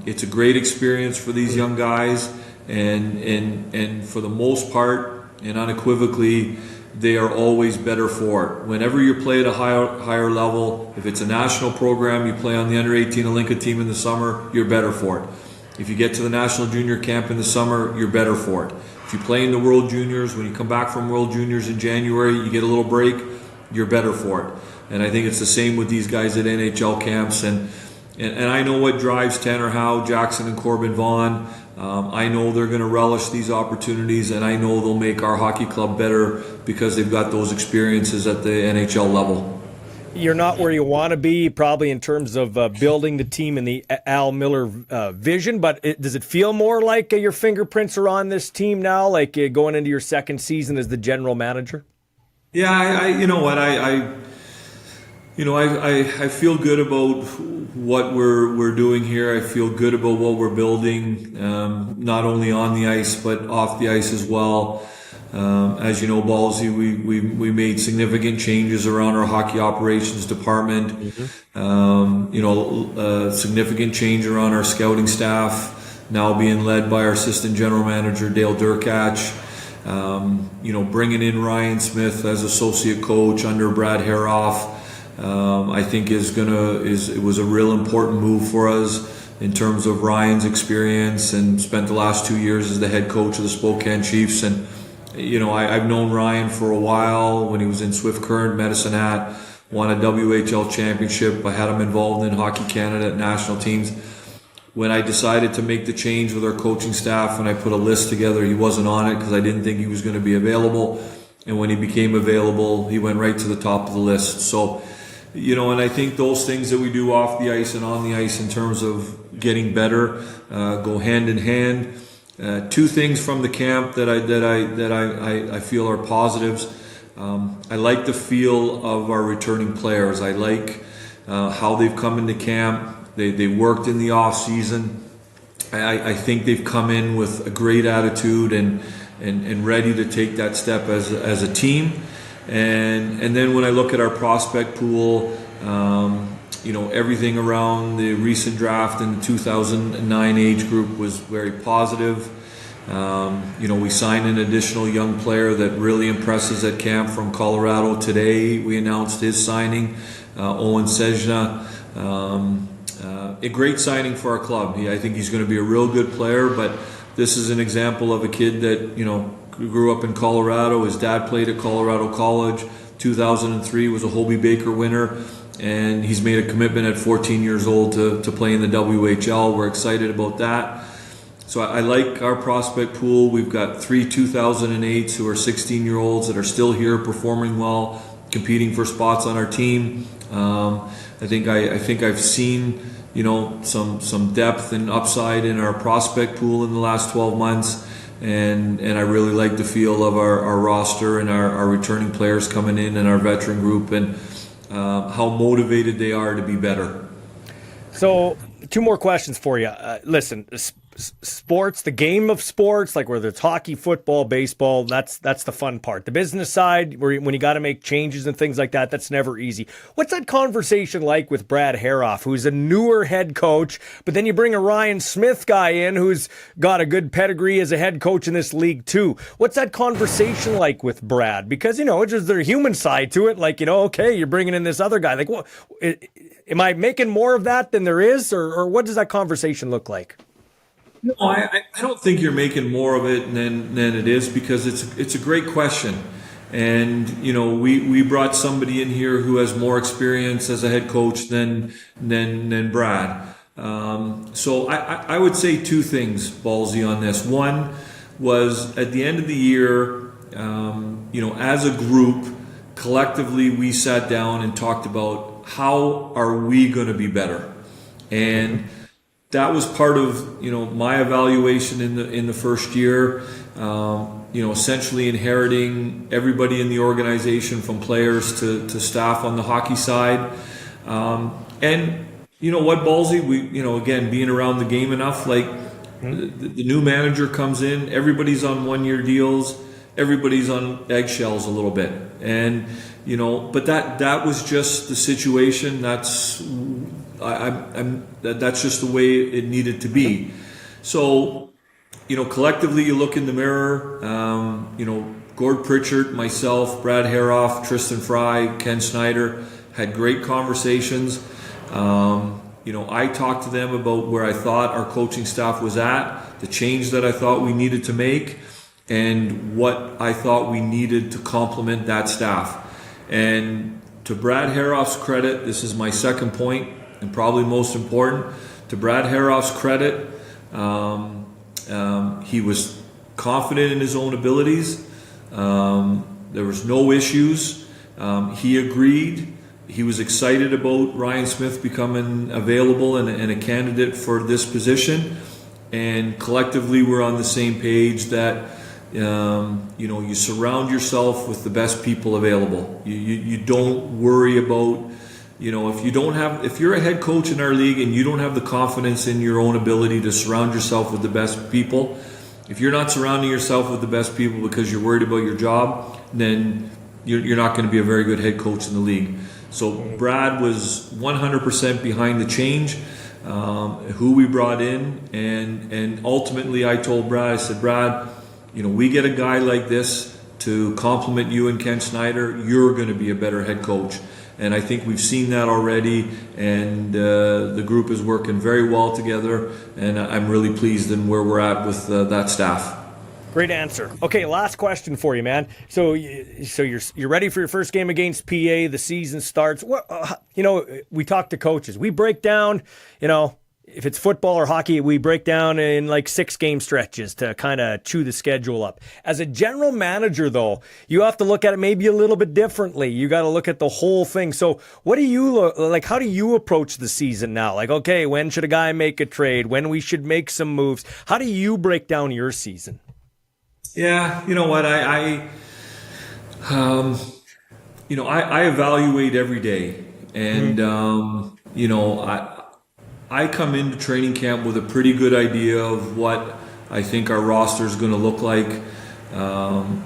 It's a great experience for these young guys, and for the most part and unequivocally, they are always better for it. Whenever you play at a higher level, if it's a national program, you play on the under-18 Olinka team in the summer, you're better for it. If you get to the national junior camp in the summer, you're better for it. If you play in the World Juniors, when you come back from World Juniors in January, you get a little break, you're better for it. And I think it's the same with these guys at NHL camps. And I know what drives Tanner Howe, Jackson, and Corbin Vaughn. I know they're going to relish these opportunities, and I know they'll make our hockey club better because they've got those experiences at the NHL level. You're not where you want to be, probably in terms of building the team in the Al Millar vision, but does it feel more like your fingerprints are on this team now, like going into your second season as the general manager? Yeah, I feel good about what we're doing here. I feel good about what we're building, not only on the ice but off the ice as well. As you know, Ballsy, we made significant changes around our hockey operations department. Significant change around our scouting staff, now being led by our assistant general manager Dale Durkach. Bringing in Ryan Smith as associate coach under Brad Haroff. I think it was a real important move for us in terms of Ryan's experience, and spent the last 2 years as the head coach of the Spokane Chiefs. And I've known Ryan for a while. When he was in Swift Current, Medicine Hat, won a WHL championship. I had him involved in Hockey Canada at national teams. When I decided to make the change with our coaching staff and I put a list together, he wasn't on it because I didn't think he was going to be available. And when he became available, he went right to the top of the list. So, and I think those things that we do off the ice and on the ice in terms of getting better go hand in hand. Two things from the camp that I feel are positives. I like the feel of our returning players. I like how they've come into camp. They worked in the off season. I think they've come in with a great attitude and ready to take that step as a team. And then when I look at our prospect pool, everything around the recent draft in the 2009 age group was very positive. We signed an additional young player that really impresses at camp from Colorado today. We announced his signing, Owen Sejna. A great signing for our club. I think he's going to be a real good player, but this is an example of a kid that, grew up in Colorado. His dad played at Colorado College. 2003 was a Hobey Baker winner, and he's made a commitment at 14 years old to play in the WHL. We're excited about that. So I like our prospect pool. We've got 3 2008s who are 16-year-olds that are still here, performing well, competing for spots on our team. I think I've seen some depth and upside in our prospect pool in the last 12 months. And I really like the feel of our roster and our returning players coming in and our veteran group, and how motivated they are to be better. So 2 more questions for you. Listen, sports, the game of sports, like whether it's hockey, football, baseball, that's the fun part. The business side, when you got to make changes and things like that, that's never easy. What's that conversation like with Brad Haroff, who's a newer head coach, but then you bring a Ryan Smith guy in who's got a good pedigree as a head coach in this league too? What's that conversation like with Brad? Because, it's just their human side to it. Like, okay, you're bringing in this other guy. Like, what, am I making more of that than there is? Or what does that conversation look like? No, I don't think you're making more of it than it is, because it's a great question. And, we brought somebody in here who has more experience as a head coach than Brad. So I would say 2 things, Ballsy, on this. One was at the end of the year, as a group, collectively we sat down and talked about how are we going to be better. And that was part of my evaluation in the first year. Essentially inheriting everybody in the organization, from players to staff on the hockey side. And what, Ballsy, we again, being around the game enough, like The new manager comes in, everybody's on 1-year deals, everybody's on eggshells a little bit. And, but that was just the situation. That's just the way it needed to be. So, collectively you look in the mirror, Gord Pritchard, myself, Brad Haroff, Tristan Fry, Ken Snyder had great conversations. I talked to them about where I thought our coaching staff was at, the change that I thought we needed to make, and what I thought we needed to complement that staff. And to Brad Haroff's credit, this is my second point, and probably most important, to Brad Haroff's credit, he was confident in his own abilities. There was no issues. He agreed. He was excited about Ryan Smith becoming available and a candidate for this position. And collectively, we're on the same page that, you surround yourself with the best people available. You don't worry about, if you're a head coach in our league and you don't have the confidence in your own ability to surround yourself with the best people, if you're not surrounding yourself with the best people because you're worried about your job, then you're not going to be a very good head coach in the league. So Brad was 100% behind the change, who we brought in, and ultimately I told Brad, I said, Brad, we get a guy like this to complement you and Ken Snyder, you're going to be a better head coach. And I think we've seen that already, and the group is working very well together, and I'm really pleased in where we're at with that staff. Great answer. Okay, last question for you, man. So you're ready for your first game against PA. The season starts. We talk to coaches. We break down, if it's football or hockey, we break down in like 6-game stretches to kind of chew the schedule up. As a general manager, though, you have to look at it maybe a little bit differently. You got to look at the whole thing. So what do you like? How do you approach the season now? Like, okay, when should a guy make a trade? When we should make some moves? How do you break down your season? Yeah, you know what? I evaluate every day, and I come into training camp with a pretty good idea of what I think our roster is going to look like.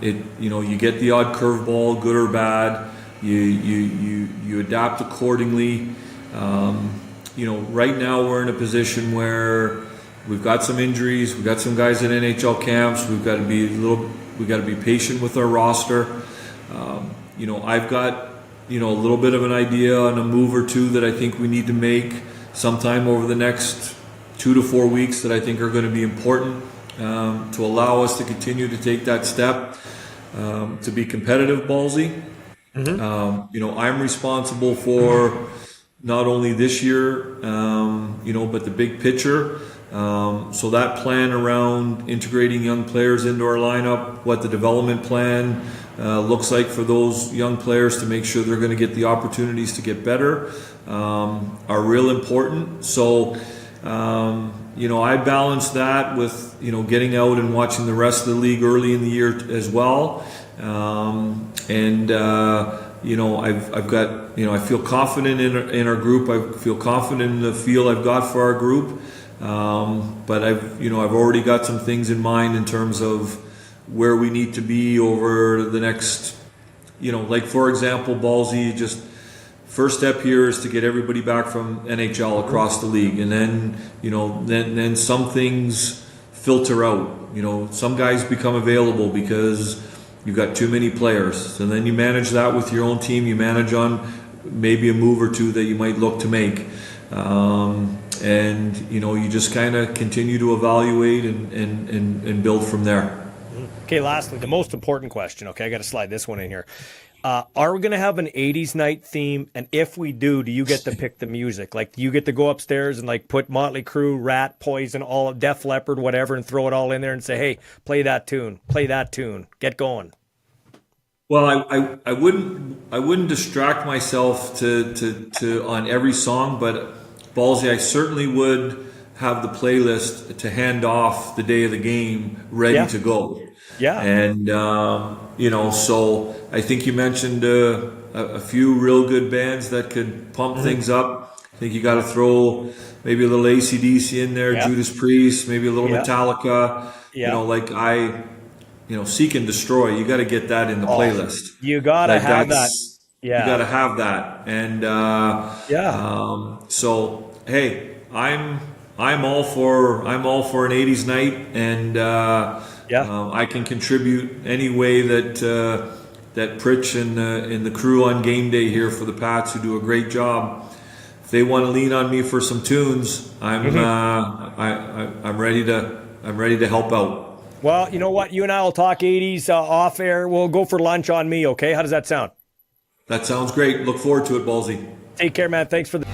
You get the odd curveball, good or bad. You adapt accordingly. Right now we're in a position where we've got some injuries. We've got some guys in NHL camps. We've got to be patient with our roster. I've got a little bit of an idea on a move or two that I think we need to make sometime over the next 2 to 4 weeks that I think are going to be important to allow us to continue to take that step to be competitive, Ballsy. Mm-hmm. I'm responsible for not only this year, but the big picture. So that plan around integrating young players into our lineup, what the development plan looks like for those young players to make sure they're going to get the opportunities to get better, are real important. So, I balance that with, getting out and watching the rest of the league early in the year as well. I've got, I feel confident in our group. I feel confident in the feel I've got for our group. But I've already got some things in mind in terms of where we need to be over the next, like for example, Ballsy, just first step here is to get everybody back from NHL across the league. And then, then some things filter out, some guys become available because you've got too many players. And then you manage that with your own team. You manage on maybe a move or two that you might look to make. You just kind of continue to evaluate and build from there. Okay, lastly, the most important question. Okay, I got to slide this one in here. Are we going to have an 80s night theme? And if we do you get to pick the music? Like, do you get to go upstairs and like put Motley Crue, Rat, Poison, all of Def Leppard, whatever, and throw it all in there and say, hey, play that tune, get going? Well, I wouldn't distract myself to on every song, but Ballsy, I certainly would have the playlist to hand off the day of the game ready to go. Yeah. And, so I think you mentioned a few real good bands that could pump things up. I think you got to throw maybe a little AC/DC in there, Yeah. Judas Priest, maybe a little Yeah. Metallica. Yeah. You know, like Seek and Destroy. You got to get that in the playlist. You gotta Like, have that. that's- Yeah. You got to have that. And so hey, I'm all for an '80s night, and I can contribute any way that Pritch and the crew on game day here for the Pats, who do a great job. If they want to lean on me for some tunes, I'm ready to help out. Well, you know what? You and I will talk 80s off air. We'll go for lunch on me, okay? How does that sound? That sounds great. Look forward to it, Ballsy. Take care, man. Thanks for the